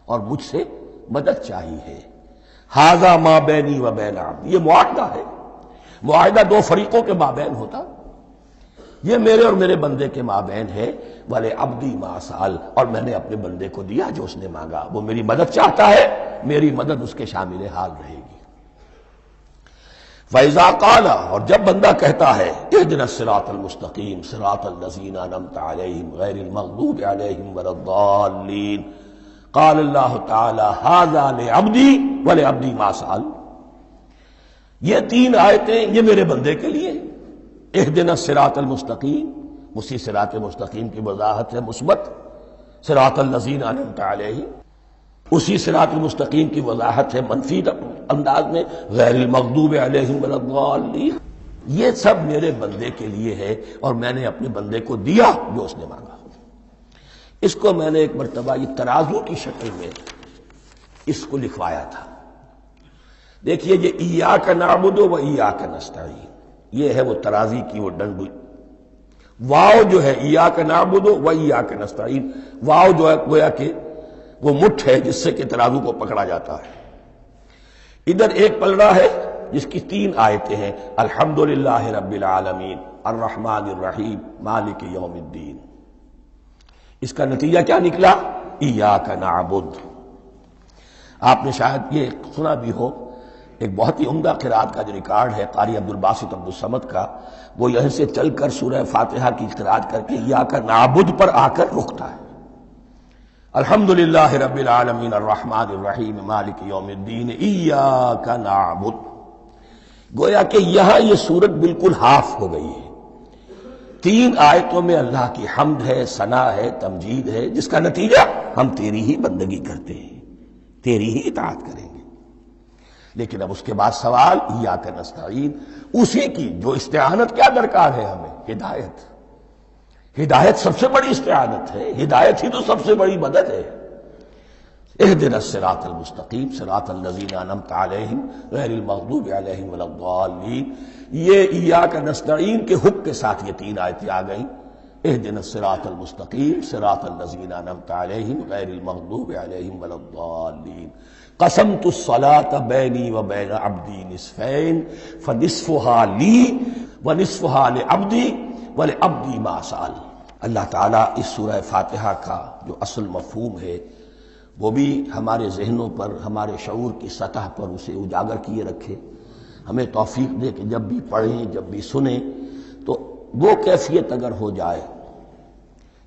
[SPEAKER 1] اور مجھ سے مدد چاہیے ہے۔ ھذا ما بینی و بین عبدی، یہ معاہدہ ہے، معاہدہ دو فریقوں کے مابین ہوتا، یہ میرے اور میرے بندے کے مابین ہے۔ وَلِعَبْدِي مَا سَأَلَ، اور میں نے اپنے بندے کو دیا جو اس نے مانگا، وہ میری مدد چاہتا ہے، میری مدد اس کے شامل حال رہے گی۔ فَإِذَا قَالَ، اور جب بندہ کہتا ہے اهْدِنَا الصِّرَاطَ الْمُسْتَقِيمَ صِرَاطَ الَّذِينَ أَنْعَمْتَ عَلَيْهِمْ غَيْرِ الْمَغْضُوبِ عَلَيْهِمْ وَلَا الضَّالِّينَ، قَالَ اللَّهُ تَعَالَى هَذَا لِعَبْدِي وَلِعَبْدِي مَا سَأَلَ، یہ تین آیتیں یہ میرے بندے کے لیے ہیں۔ اهْدِنَا الصِّرَاطَ الْمُسْتَقِيمَ، اسی صراط مستقیم کی وضاحت ہے مثبت، صراط الذین انعمت علیہم، اسی صراط المستقیم کی وضاحت ہے منفی انداز میں، غیر المغضوب علیہم ولا الضالین۔ یہ سب میرے بندے کے لیے ہے اور میں نے اپنے بندے کو دیا جو اس نے مانگا۔ اس کو میں نے ایک مرتبہ یہ ترازو کی شکل میں اس کو لکھوایا تھا۔ دیکھیے یہ ایاک نعبد و ایاک نستعین، یہ ہے وہ ترازی کی وہ ڈنڈی۔ واو جو ہے ایاک نعبد و ایاک نستعین، واو جو ہے گویا کہ وہ مٹھ ہے جس سے کہ ترازو کو پکڑا جاتا ہے۔ ادھر ایک پلڑا ہے جس کی 3 آیتیں ہیں، الحمدللہ رب العالمین الرحمن الرحیم مالک یوم الدین۔ اس کا نتیجہ کیا نکلا؟ ایاک نعبد۔ آپ نے شاید یہ سنا بھی ہو، ایک بہت ہی عمدہ قرات کا جو ریکارڈ ہے قاری عبدالباسط عبدالصمد کا، وہ یہیں سے چل کر سورہ فاتحہ کی قرات کر کے ایاک نعبد پر آ کر رکتا ہے۔ الحمدللہ رب العالمین الرحمن الرحیم مالک یوم الدین ایاک نعبد۔ گویا کہ یہاں یہ صورت بالکل ہاف ہو گئی ہے۔ 3 آیتوں میں اللہ کی حمد ہے، ثنا ہے، تمجید ہے، جس کا نتیجہ ہم تیری ہی بندگی کرتے ہیں، تیری ہی اطاعت کریں گے۔ لیکن اب اس کے بعد سوال ایاک نستعین، اسی کی جو استعانت کیا درکار ہے ہمیں؟ ہدایت۔ ہدایت سب سے بڑی استعانت ہے، ہدایت ہی تو سب سے بڑی مدد ہے۔ اہدنا الصراط المستقیم صراط الذین انعمت علیہم غیر المغضوب علیہم ولا الضالین۔ یہ ایاک نستعین کے حق کے ساتھ یہ 3 آیتیں آ گئیں، اہدنا الصراط المستقیم صراط الذین انعمت علیہم غیر المغضوب علیہم ولا الضالین۔ قسمت الصلاۃ بینی و بین عبدی نصفین فنصفها لی ونصفها لعبدی ولعبدی ما سأل۔ اللہ تعالیٰ اس سورہ فاتحہ کا جو اصل مفہوم ہے وہ بھی ہمارے ذہنوں پر، ہمارے شعور کی سطح پر اسے اجاگر کیے رکھے، ہمیں توفیق دے کہ جب بھی پڑھیں، جب بھی سنیں تو وہ کیفیت اگر ہو جائے۔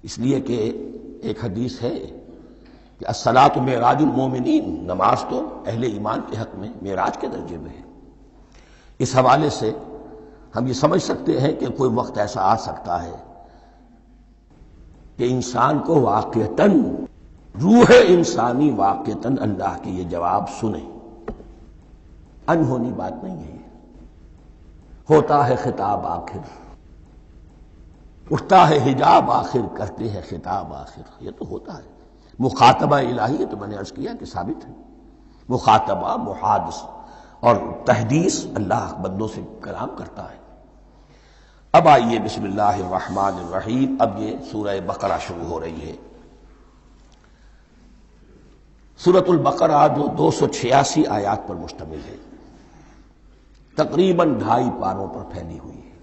[SPEAKER 1] اس لیے کہ ایک حدیث ہے کہ الصلاۃ معراج المومنین، نماز تو اہل ایمان کے حق میں معراج کے درجے میں ہے۔ اس حوالے سے ہم یہ سمجھ سکتے ہیں کہ کوئی وقت ایسا آ سکتا ہے کہ انسان کو واقعتاً، روح انسانی واقعتاً اللہ کے یہ جواب سنے۔ انہونی بات نہیں ہے، ہوتا ہے خطاب آخر، اٹھتا ہے حجاب آخر، کرتے ہیں خطاب آخر، یہ تو ہوتا ہے۔ مخاطبہ الہی، یہ تو میں نے عرض کیا کہ ثابت ہے، مخاطبہ، محادث اور تحدیث اللہ بندوں سے کلام کرتا ہے۔ اب آئیے بسم اللہ الرحمن الرحیم، اب یہ سورہ بقرہ شروع ہو رہی ہے۔ سورۃ البقرہ جو 286 آیات پر مشتمل ہے، تقریباً 2.5 پاروں پر پھیلی ہوئی ہے۔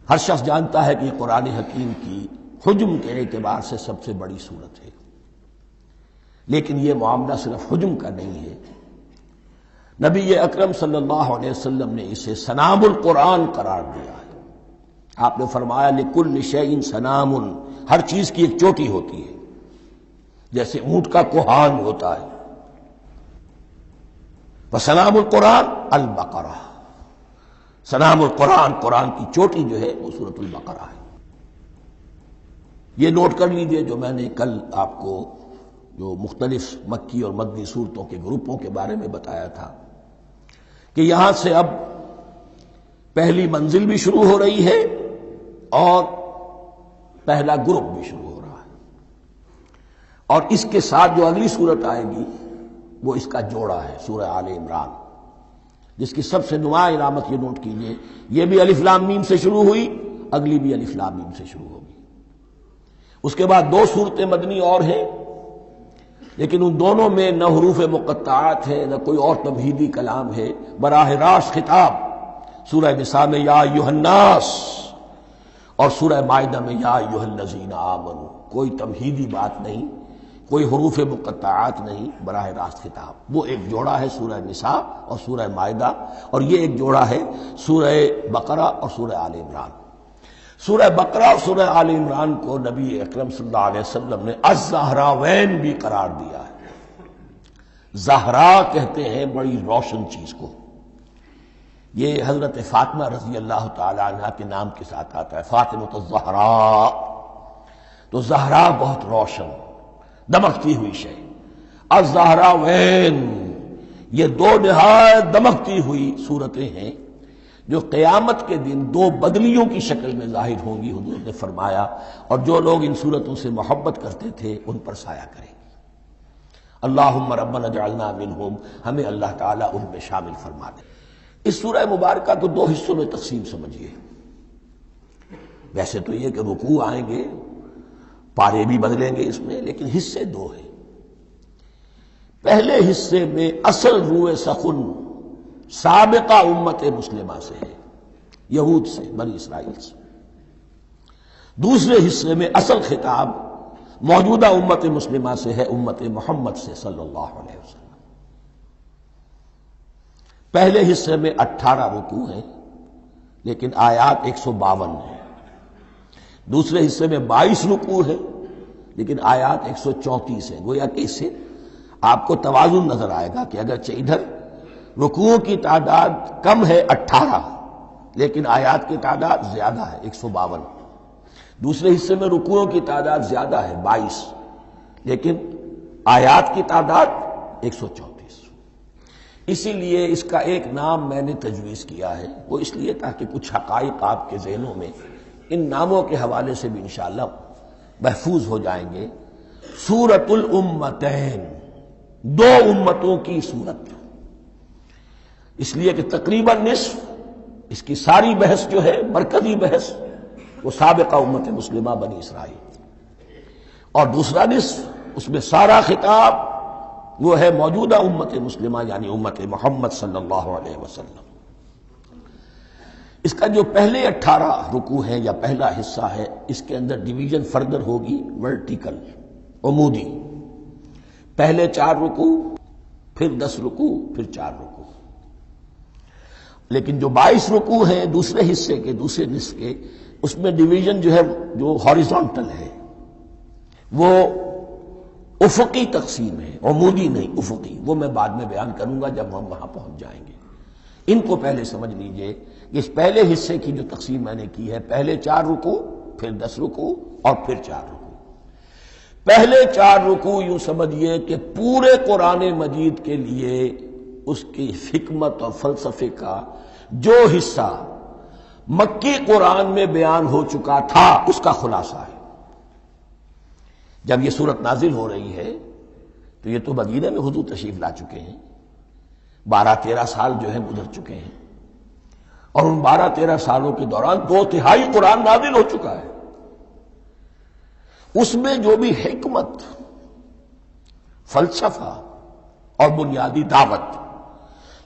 [SPEAKER 1] ہر شخص جانتا ہے کہ یہ قرآن حکیم کی حجم کے اعتبار سے سب سے بڑی سورت ہے، لیکن یہ معاملہ صرف حجم کا نہیں ہے۔ نبی اکرم صلی اللہ علیہ وسلم نے اسے سنام القرآن قرار دیا ہے۔ آپ نے فرمایا لکل شیء سنام، ہر چیز کی ایک چوٹی ہوتی ہے، جیسے اونٹ کا کوہان ہوتا ہے۔ وسنام القرآن البقرہ، سنام القرآن، قرآن کی چوٹی جو ہے وہ سورۃ البقرہ ہے۔ یہ نوٹ کر لیجئے جو میں نے کل آپ کو جو مختلف مکی اور مدنی صورتوں کے گروپوں کے بارے میں بتایا تھا کہ یہاں سے اب پہلی منزل بھی شروع ہو رہی ہے اور پہلا گروپ بھی شروع ہو رہا ہے، اور اس کے ساتھ جو اگلی صورت آئے گی وہ اس کا جوڑا ہے، سورہ آل عمران، جس کی سب سے نمایاں علامت یہ نوٹ کیجئے، یہ بھی الف لام میم سے شروع ہوئی، اگلی بھی الف لام میم سے شروع ہوگی۔ اس کے بعد 2 صورتیں مدنی اور ہیں، لیکن ان دونوں میں نہ حروف مقطعات ہے، نہ کوئی اور تمہیدی کلام ہے، براہ راست خطاب۔ سورہ نساء میں یا ایھا الناس اور سورہ مائدہ میں یا ایھا الذین آمنوا، کوئی تمہیدی بات نہیں، کوئی حروف مقطعات نہیں، براہ راست خطاب۔ وہ ایک جوڑا ہے سورہ نساء اور سورہ مائدہ، اور یہ ایک جوڑا ہے سورہ بقرہ اور سورہ آل عمران۔ سورہ بقرہ اور سورہ آل عمران کو نبی اکرم صلی اللہ علیہ وسلم نے الزہراوین بھی قرار دیا ہے۔ زہرا کہتے ہیں بڑی روشن چیز کو، یہ حضرت فاطمہ رضی اللہ تعالی عنہا کے نام کے ساتھ آتا ہے، فاطمۃ الزہراء، تو زہرا بہت روشن، دمکتی ہوئی شے۔ الزہراوین، یہ 2 نہایت دمکتی ہوئی صورتیں ہیں، جو قیامت کے دن دو بدلیوں کی شکل میں ظاہر ہوں گی، حضور نے فرمایا، اور جو لوگ ان صورتوں سے محبت کرتے تھے ان پر سایہ کریں گی۔ اللہم ربنا اجعلنا منہم، ہمیں اللہ تعالیٰ ان میں شامل فرما دے۔ اس سورہ مبارکہ کو دو حصوں میں تقسیم سمجھیے۔ ویسے تو یہ کہ رکوع آئیں گے، پارے بھی بدلیں گے اس میں، لیکن حصے دو ہیں۔ پہلے حصے میں اصل روئے سخن سابقہ امت مسلمہ سے ہے، یہود سے، بنی اسرائیل سے۔ دوسرے حصے میں اصل خطاب موجودہ امت مسلمہ سے ہے، امت محمد سے صلی اللہ علیہ وسلم۔ پہلے حصے میں 18 رکوع ہیں لیکن آیات 152 ہیں، دوسرے حصے میں 22 رکوع ہیں لیکن آیات 134 ہیں۔ گویا کہ اس سے آپ کو توازن نظر آئے گا کہ اگرچہ ادھر رکوع کی تعداد کم ہے 18 لیکن آیات کی تعداد زیادہ ہے 152، دوسرے حصے میں رکوعوں کی تعداد زیادہ ہے 22 لیکن آیات کی تعداد 134۔ اسی لیے اس کا ایک نام میں نے تجویز کیا ہے، وہ اس لیے تاکہ کچھ حقائق آپ کے ذہنوں میں ان ناموں کے حوالے سے بھی انشاءاللہ محفوظ ہو جائیں گے۔ سورۃ الامتین، دو امتوں کی سورت، اس لیے کہ تقریباً نصف اس کی ساری بحث جو ہے، مرکزی بحث، وہ سابقہ امت مسلمہ بنی اسرائیل، اور دوسرا نصف اس میں سارا خطاب وہ ہے موجودہ امت مسلمہ یعنی امت محمد صلی اللہ علیہ وسلم۔ اس کا جو پہلے 18 رکوع ہے یا پہلا حصہ ہے، اس کے اندر ڈویژن فردر ہوگی ورٹیکل، عمودی، پہلے 4 رکوع، پھر 10 رکوع، پھر 4 رکوع۔ لیکن جو 22 رکوع ہیں دوسرے حصے کے، دوسرے نصف کے، اس میں ڈویژن جو ہے جو ہاریزونٹل ہے، وہ افقی تقسیم ہے، عمودی نہیں، افقی۔ وہ میں بعد میں بیان کروں گا جب ہم وہاں پہنچ جائیں گے۔ ان کو پہلے سمجھ لیجئے کہ اس پہلے حصے کی جو تقسیم میں نے کی ہے، پہلے 4 رکوع، پھر 10 رکوع اور پھر 4 رکوع۔ پہلے 4 رکوع یوں سمجھیے کہ پورے قرآن مجید کے لیے اس کی حکمت اور فلسفے کا جو حصہ مکی قرآن میں بیان ہو چکا تھا اس کا خلاصہ ہے۔ جب یہ سورت نازل ہو رہی ہے تو یہ تو مدینہ میں حضور تشریف لا چکے ہیں، 12-13 سال جو ہیں گزر چکے ہیں، اور ان 12-13 سالوں کے دوران 2/3 قرآن نازل ہو چکا ہے۔ اس میں جو بھی حکمت، فلسفہ اور بنیادی دعوت،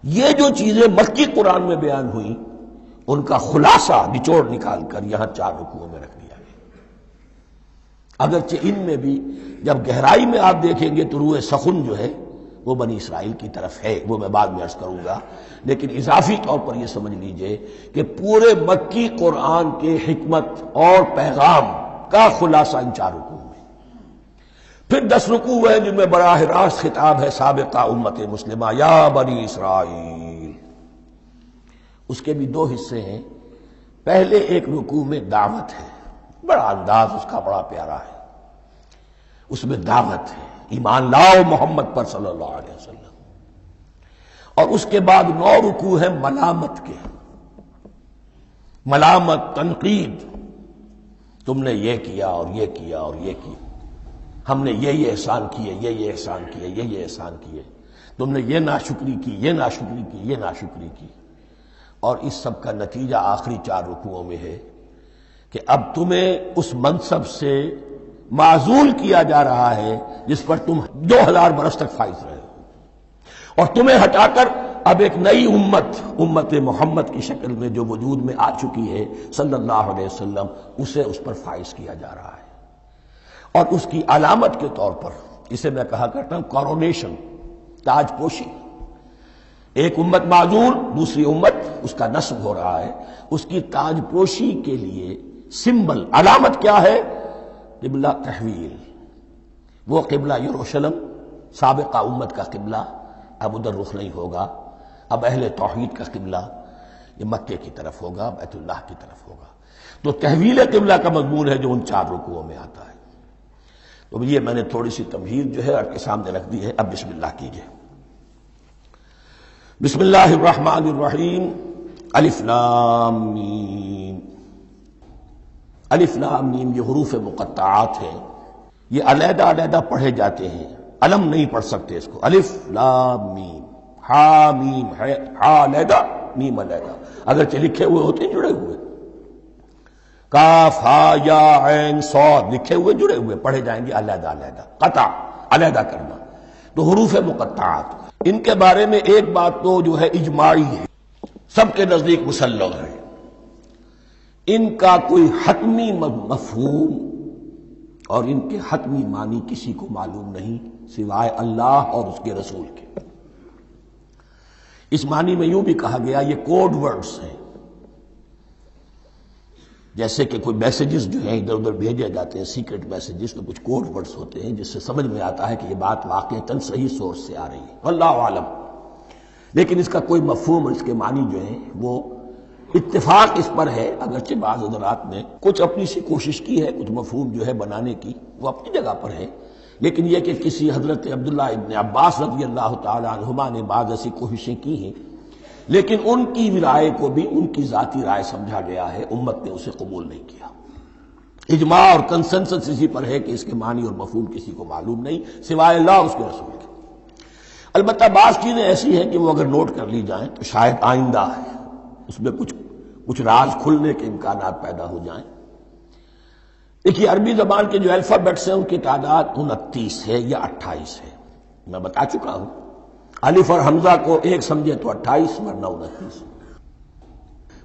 [SPEAKER 1] یہ جو چیزیں مکی قرآن میں بیان ہوئیں، ان کا خلاصہ نچوڑ نکال کر یہاں 4 رکوعوں میں رکھ دیا گیا۔ اگرچہ ان میں بھی جب گہرائی میں آپ دیکھیں گے تو روح سخن جو ہے وہ بنی اسرائیل کی طرف ہے، وہ میں بعد میں عرض کروں گا، لیکن اضافی طور پر یہ سمجھ لیجئے کہ پورے مکی قرآن کے حکمت اور پیغام کا خلاصہ ان 4 رکوعوں میں۔ پھر 10 رکوع ہیں جن میں براہ راست خطاب ہے سابقہ امت مسلمہ، یا بنی اسرائیل۔ اس کے بھی 2 حصے ہیں۔ پہلے ایک رکوع میں دعوت ہے، بڑا انداز اس کا بڑا پیارا ہے، اس میں دعوت ہے، ایمان لاؤ محمد پر صلی اللہ علیہ وسلم۔ اور اس کے بعد 9 رکوع ہیں ملامت کے، ملامت، تنقید، تم نے یہ کیا اور یہ کیا اور یہ کیا، ہم نے یہ احسان کیے، یہ احسان کیے، یہ احسان کیے، تم نے یہ ناشکری کی، یہ ناشکری کی، یہ ناشکری کی۔ اور اس سب کا نتیجہ آخری 4 رکوعوں میں ہے کہ اب تمہیں اس منصب سے معزول کیا جا رہا ہے جس پر تم 2000 برس تک فائز رہے ہو، اور تمہیں ہٹا کر اب ایک نئی امت محمد کی شکل میں جو وجود میں آ چکی ہے صلی اللہ علیہ وسلم، اسے اس پر فائز کیا جا رہا ہے۔ اور اس کی علامت کے طور پر اسے میں کہا کرتا ہوں کورونیشن، تاج پوشی۔ ایک امت معزول، دوسری امت اس کا نصب ہو رہا ہے، اس کی تاج پوشی کے لیے سمبل، علامت کیا ہے؟ قبلہ تحویل۔ وہ قبلہ یروشلم، سابقہ امت کا قبلہ، اب ادھر رخ نہیں ہوگا، اب اہل توحید کا قبلہ یہ مکے کی طرف ہوگا، بیت اللہ کی طرف ہوگا۔ تو تحویل قبلہ کا مضمون ہے جو ان 4 رکوعوں میں آتا ہے۔ تو یہ میں نے تھوڑی سی تمہید جو ہے آپ کے سامنے رکھ دی ہے۔ اب بسم اللہ کیجئے۔ بسم اللہ الرحمن الرحیم، الف لام میم، الف لام میم یہ حروف مقطعات ہیں، یہ علیحدہ علیحدہ پڑھے جاتے ہیں، علم نہیں پڑھ سکتے اس کو۔ الف لام میم، ہا میم ہے، ہا علیحدہ میم علیحدہ، اگرچہ لکھے ہوئے ہوتے ہیں جڑے ہوئے، کاف ہا یا عین صاد لکھے ہوئے جڑے ہوئے، پڑھے جائیں گے علیحدہ علیحدہ، قطع علیحدہ کرنا۔ تو حروف مقطعات، ان کے بارے میں ایک بات تو جو ہے اجماعی ہے، سب کے نزدیک مسلم ہے، ان کا کوئی حتمی مفہوم اور ان کے حتمی معنی کسی کو معلوم نہیں سوائے اللہ اور اس کے رسول کے۔ اس معنی میں یوں بھی کہا گیا یہ کوڈ ورڈز ہیں، جیسے کہ کوئی میسیجز جو ہیں ادھر ادھر بھیجے جاتے ہیں، سیکرٹ میسیجز، تو کچھ کوڈ ورڈز ہوتے ہیں جس سے سمجھ میں آتا ہے کہ یہ بات واقعتاً صحیح سورس سے آ رہی ہے، واللہ عالم۔ لیکن اس کا کوئی مفہوم اور اس کے معنی جو ہیں وہ اتفاق اس پر ہے، اگرچہ بعض حضرات نے کچھ اپنی سی کوشش کی ہے، کچھ مفہوم جو ہے بنانے کی، وہ اپنی جگہ پر ہے، لیکن یہ کہ کسی حضرت عبداللہ ابن عباس رضی اللہ تعالی عنہما نے بعض ایسی کوششیں کی ہیں، لیکن ان کی رائے کو بھی ان کی ذاتی رائے سمجھا گیا ہے، امت نے اسے قبول نہیں کیا۔ اجماع اور کنسنسس اسی پر ہے کہ اس کے معنی اور مفہوم کسی کو معلوم نہیں سوائے اللہ اور اس کے رسول کے۔ البتہ بعض چیزیں ایسی ہیں کہ وہ اگر نوٹ کر لی جائیں تو شاید آئندہ ہے، اس میں کچھ راز کھلنے کے امکانات پیدا ہو جائیں۔ دیکھیے عربی زبان کے جو الفابیٹس ہیں ان کی تعداد 29 ہے یا 28 ہے، میں بتا چکا ہوں۔ الف اور حمزہ کو ایک سمجھے تو 28 ورنہ 29۔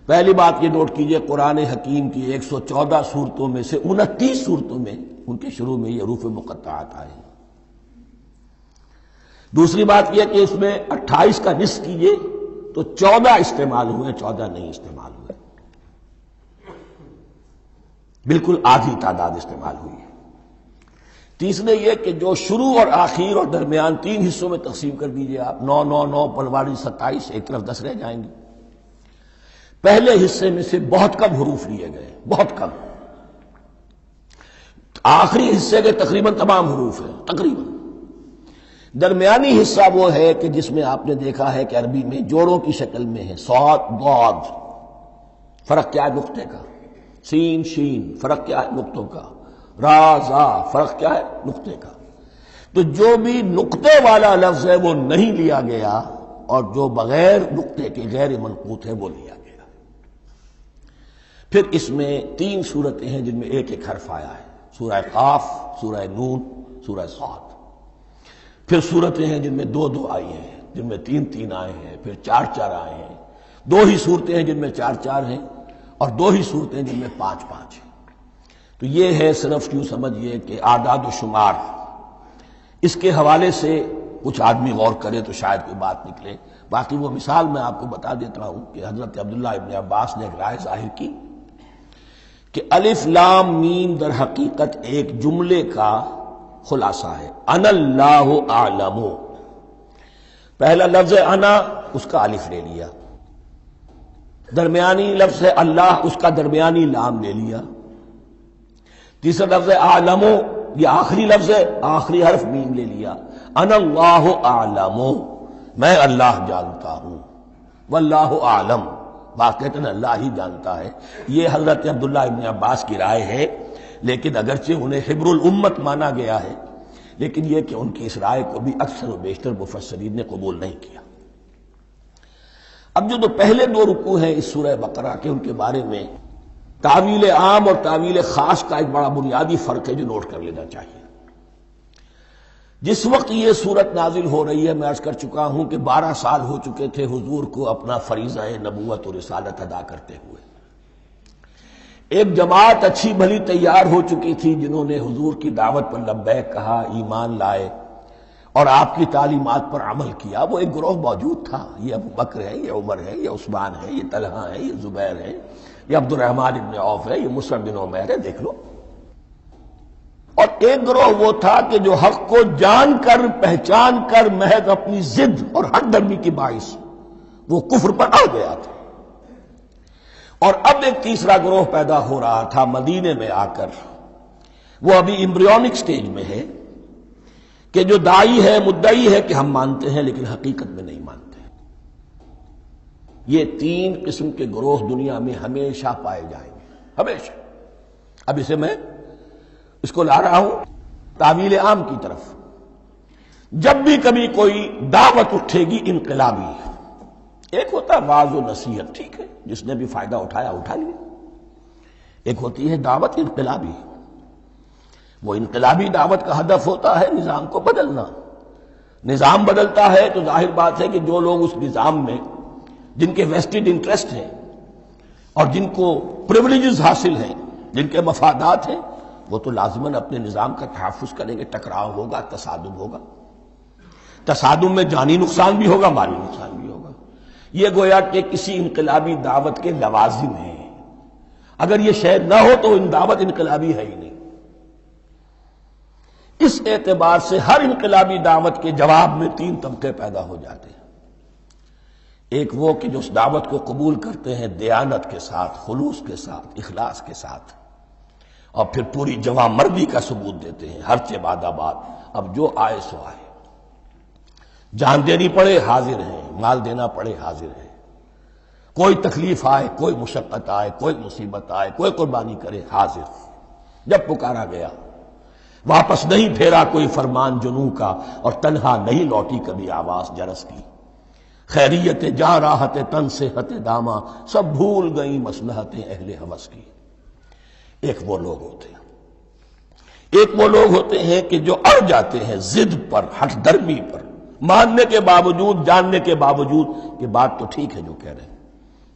[SPEAKER 1] پہلی بات یہ نوٹ کیجئے، قرآن حکیم کی 114 سورتوں میں سے 29 سورتوں میں ان کے شروع میں یہ حروف مقطعات آئے ہیں۔ دوسری بات یہ کہ اس میں 28 کا نصف کیجئے تو 14 استعمال ہوئے، 14 نہیں استعمال ہوئے، بالکل آدھی تعداد استعمال ہوئی ہے۔ تیسرے یہ کہ جو شروع اور آخر اور درمیان 3 حصوں میں تقسیم کر دیجئے آپ، 9 9 9 پنواڑی 27، ایک طرف 10 رہ جائیں گے۔ پہلے حصے میں سے بہت کم حروف لیے گئے، بہت کم، آخری حصے کے تقریباً تمام حروف ہیں تقریباً۔ درمیانی حصہ وہ ہے کہ جس میں آپ نے دیکھا ہے کہ عربی میں جوڑوں کی شکل میں ہے، صاد ضاد، فرق کیا ہے نقطے کا، سین شین فرق کیا ہے نقطوں کا، را زا فرق کیا ہے نقطے کا۔ تو جو بھی نقطے والا لفظ ہے وہ نہیں لیا گیا، اور جو بغیر نقطے کے غیر منقوط ہے وہ لیا گیا۔ پھر اس میں 3 صورتیں ہیں جن میں ایک ایک حرف آیا ہے، سورہ قاف، سورہ نون، سورہ صاد۔ پھر صورتیں ہیں جن میں 2 2 آئی ہیں، جن میں 3 3 آئے ہیں، پھر 4 4 آئے ہیں، 2 ہی صورتیں ہیں جن میں 4 4 ہیں، اور 2 ہی صورتیں جن میں 5 5 ہیں۔ تو یہ ہے صرف یوں سمجھیے کہ اعداد و شمار۔ اس کے حوالے سے کچھ آدمی غور کرے تو شاید کوئی بات نکلے۔ باقی وہ مثال میں آپ کو بتا دیتا ہوں کہ حضرت عبداللہ ابن عباس نے ایک رائے ظاہر کی کہ الف لام میم در حقیقت ایک جملے کا خلاصہ ہے، انا اللہ اعلم۔ پہلا لفظ ہے انا، اس کا الف لے لیا، درمیانی لفظ ہے اللہ، اس کا درمیانی لام لے لیا، تیسرا لفظ ہے اعلم، یہ آخری لفظ ہے، آخری حرف میم لے لیا، انا اللہ اعلم، میں اللہ جانتا ہوں، واللہ اعلم، واقعتاً اللہ ہی جانتا ہے۔ یہ حضرت عبداللہ ابن عباس کی رائے ہے، لیکن اگرچہ انہیں حبر الامت مانا گیا ہے، لیکن یہ کہ ان کی اس رائے کو بھی اکثر و بیشتر مفسرین نے قبول نہیں کیا۔ اب جو پہلے 2 رکوع ہیں اس سورہ بقرہ کے، ان کے بارے میں تعویل عام اور تعویل خاص کا ایک بڑا بنیادی فرق ہے جو نوٹ کر لینا چاہیے۔ جس وقت یہ سورت نازل ہو رہی ہے، میں عرض کر چکا ہوں کہ 12 سال ہو چکے تھے حضور کو اپنا فریضہ نبوت و رسالت ادا کرتے ہوئے۔ ایک جماعت اچھی بھلی تیار ہو چکی تھی جنہوں نے حضور کی دعوت پر لبیک کہا، ایمان لائے اور آپ کی تعلیمات پر عمل کیا۔ وہ ایک گروہ موجود تھا، یہ ابو بکر ہے، یہ عمر ہے، یہ عثمان ہے، یہ طلحہ ہے، یہ زبیر ہے، یہ عبد الرحمن ابن عوف ہے، یہ مصعب بن عمیر ہے، دیکھ لو۔ اور ایک گروہ وہ تھا کہ جو حق کو جان کر پہچان کر محض اپنی ضد اور ہٹ درمی کی باعث وہ کفر پر آ گیا تھا۔ اور اب ایک تیسرا گروہ پیدا ہو رہا تھا مدینے میں آ کر، وہ ابھی ایمبریونک سٹیج میں ہے، کہ جو داعی ہے، مدعی ہے کہ ہم مانتے ہیں لیکن حقیقت میں نہیں مانتے۔ یہ تین قسم کے گروہ دنیا میں ہمیشہ پائے جائیں گے، ہمیشہ۔ اب اس کو لا رہا ہوں تعویل عام کی طرف۔ جب بھی کبھی کوئی دعوت اٹھے گی انقلابی، ایک ہوتا ہے واعظ و نصیحت، ٹھیک ہے، جس نے بھی فائدہ اٹھایا اٹھا لیا۔ ایک ہوتی ہے دعوت انقلابی، وہ انقلابی دعوت کا ہدف ہوتا ہے نظام کو بدلنا۔ نظام بدلتا ہے تو ظاہر بات ہے کہ جو لوگ اس نظام میں جن کے ویسٹڈ انٹرسٹ ہیں اور جن کو پریولیجز حاصل ہیں، جن کے مفادات ہیں، وہ تو لازماً اپنے نظام کا تحفظ کریں گے۔ ٹکراؤ ہوگا، تصادم ہوگا، تصادم میں جانی نقصان بھی ہوگا، مالی نقصان بھی ہوگا۔ یہ گویا کہ کسی انقلابی دعوت کے لوازم ہیں۔ اگر یہ شے نہ ہو تو ان دعوت انقلابی ہے ہی نہیں۔ اس اعتبار سے ہر انقلابی دعوت کے جواب میں تین طبقے پیدا ہو جاتے ہیں۔ ایک وہ کہ جو اس دعوت کو قبول کرتے ہیں دیانت کے ساتھ، خلوص کے ساتھ، اخلاص کے ساتھ، اور پھر پوری جواں مردی کا ثبوت دیتے ہیں، ہر چہ بعد آباد، اب جو آئے سو آئے، جان دینی پڑے حاضر ہیں، مال دینا پڑے حاضر ہیں، کوئی تکلیف آئے، کوئی مشقت آئے، کوئی مصیبت آئے، کوئی قربانی کرے، حاضر۔ جب پکارا گیا واپس نہیں پھیرا کوئی فرمان جنوں کا، اور تنہا نہیں لوٹی کبھی آواز جرس کی۔ خیریت جاں راحت تن صحت داما، سب بھول گئیں مصلحتیں اہل ہوس کی۔ ایک وہ لوگ ہوتے ہیں، ایک وہ لوگ ہوتے ہیں کہ جو اڑ جاتے ہیں ضد پر، ہٹ درمی پر، ماننے کے باوجود، جاننے کے باوجود کہ بات تو ٹھیک ہے جو کہہ رہے ہیں،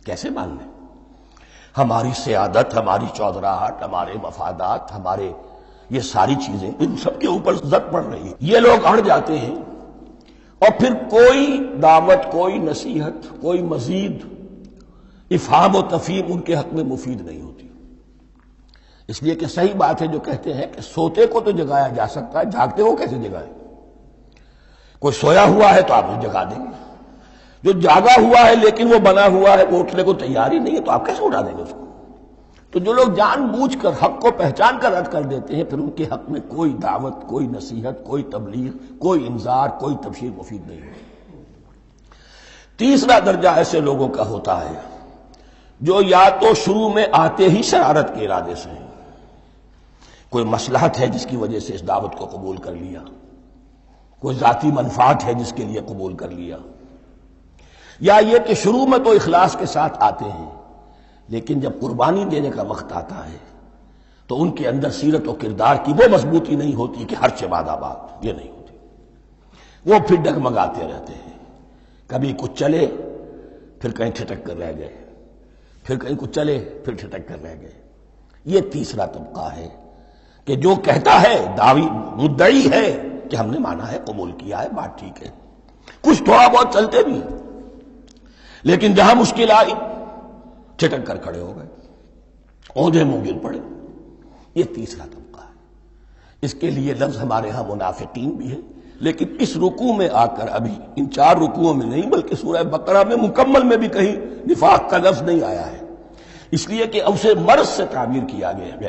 [SPEAKER 1] کیسے مان لیں؟ ہماری سیادت، ہماری چودراہٹ، ہمارے مفادات، ہمارے یہ ساری چیزیں ان سب کے اوپر زد پڑ رہی ہے۔ یہ لوگ اڑ جاتے ہیں اور پھر کوئی دعوت، کوئی نصیحت، کوئی مزید افہام و تفہیم ان کے حق میں مفید نہیں ہوتی۔ اس لیے کہ صحیح بات ہے جو کہتے ہیں کہ سوتے کو تو جگایا جا سکتا ہے، جاگتے کو کیسے جگائے؟ کوئی سویا ہوا ہے تو آپ اسے جگا دیں گے، جو جاگا ہوا ہے لیکن وہ بنا ہوا ہے، وہ اٹھنے کو تیار ہی نہیں ہے، تو آپ کیسے اٹھا دیں گے اس کو؟ تو جو لوگ جان بوجھ کر حق کو پہچان کر رد کر دیتے ہیں، پھر ان کے حق میں کوئی دعوت، کوئی نصیحت، کوئی تبلیغ، کوئی انذار، کوئی تبشیر مفید نہیں ہوتی۔ تیسرا درجہ ایسے لوگوں کا ہوتا ہے جو یا تو شروع میں آتے ہی شرارت کے ارادے سے ہیں، کوئی مصلحت ہے جس کی وجہ سے اس دعوت کو قبول کر لیا، کوئی ذاتی منفعت ہے جس کے لیے قبول کر لیا، یا یہ کہ شروع میں تو اخلاص کے ساتھ آتے ہیں لیکن جب قربانی دینے کا وقت آتا ہے تو ان کے اندر سیرت و کردار کی وہ مضبوطی نہیں ہوتی کہ ہر چہ بعد آباد، یہ نہیں ہوتی۔ وہ پھر ڈگمگاتے رہتے ہیں، کبھی کچھ چلے پھر کہیں ٹھٹک کر رہ گئے، پھر کہیں کچھ چلے پھر ٹھٹک کر رہ گئے۔ یہ تیسرا طبقہ ہے کہ جو کہتا ہے، دعوی مدعی ہے کہ ہم نے مانا ہے، قبول کیا ہے، بات ٹھیک ہے، کچھ تھوڑا بہت چلتے بھی، لیکن جہاں مشکل آئی ٹھٹک کر کھڑے ہو گئے، اوندھے منہ گر پڑے۔ یہ تیسرا طبقہ ہے۔ اس کے لیے لفظ ہمارے ہاں منافقین بھی ہے، لیکن اس رکوع میں آ کر ابھی ان 4 رکوعوں میں نہیں بلکہ سورہ بقرہ میں مکمل میں بھی کہیں نفاق کا لفظ نہیں آیا ہے، اس لیے کہ اسے مرض سے تعبیر کیا گیا۔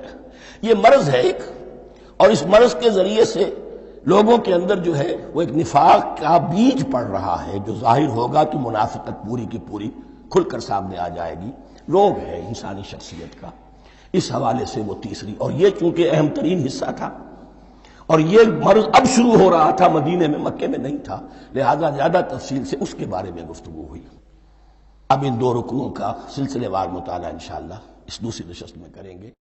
[SPEAKER 1] یہ مرض ہے ایک، اور اس مرض کے ذریعے سے لوگوں کے اندر جو ہے وہ ایک نفاق کا بیج پڑ رہا ہے، جو ظاہر ہوگا تو منافقت پوری کی پوری کھل کر سامنے آ جائے گی۔ روگ ہے انسانی شخصیت کا۔ اس حوالے سے وہ تیسری، اور یہ چونکہ اہم ترین حصہ تھا اور یہ مرض اب شروع ہو رہا تھا، مدینے میں، مکے میں نہیں تھا، لہذا زیادہ تفصیل سے اس کے بارے میں گفتگو ہوئی۔ اب ان 2 رکوعوں کا سلسلے وار مطالعہ انشاءاللہ اس دوسری نشست میں کریں گے۔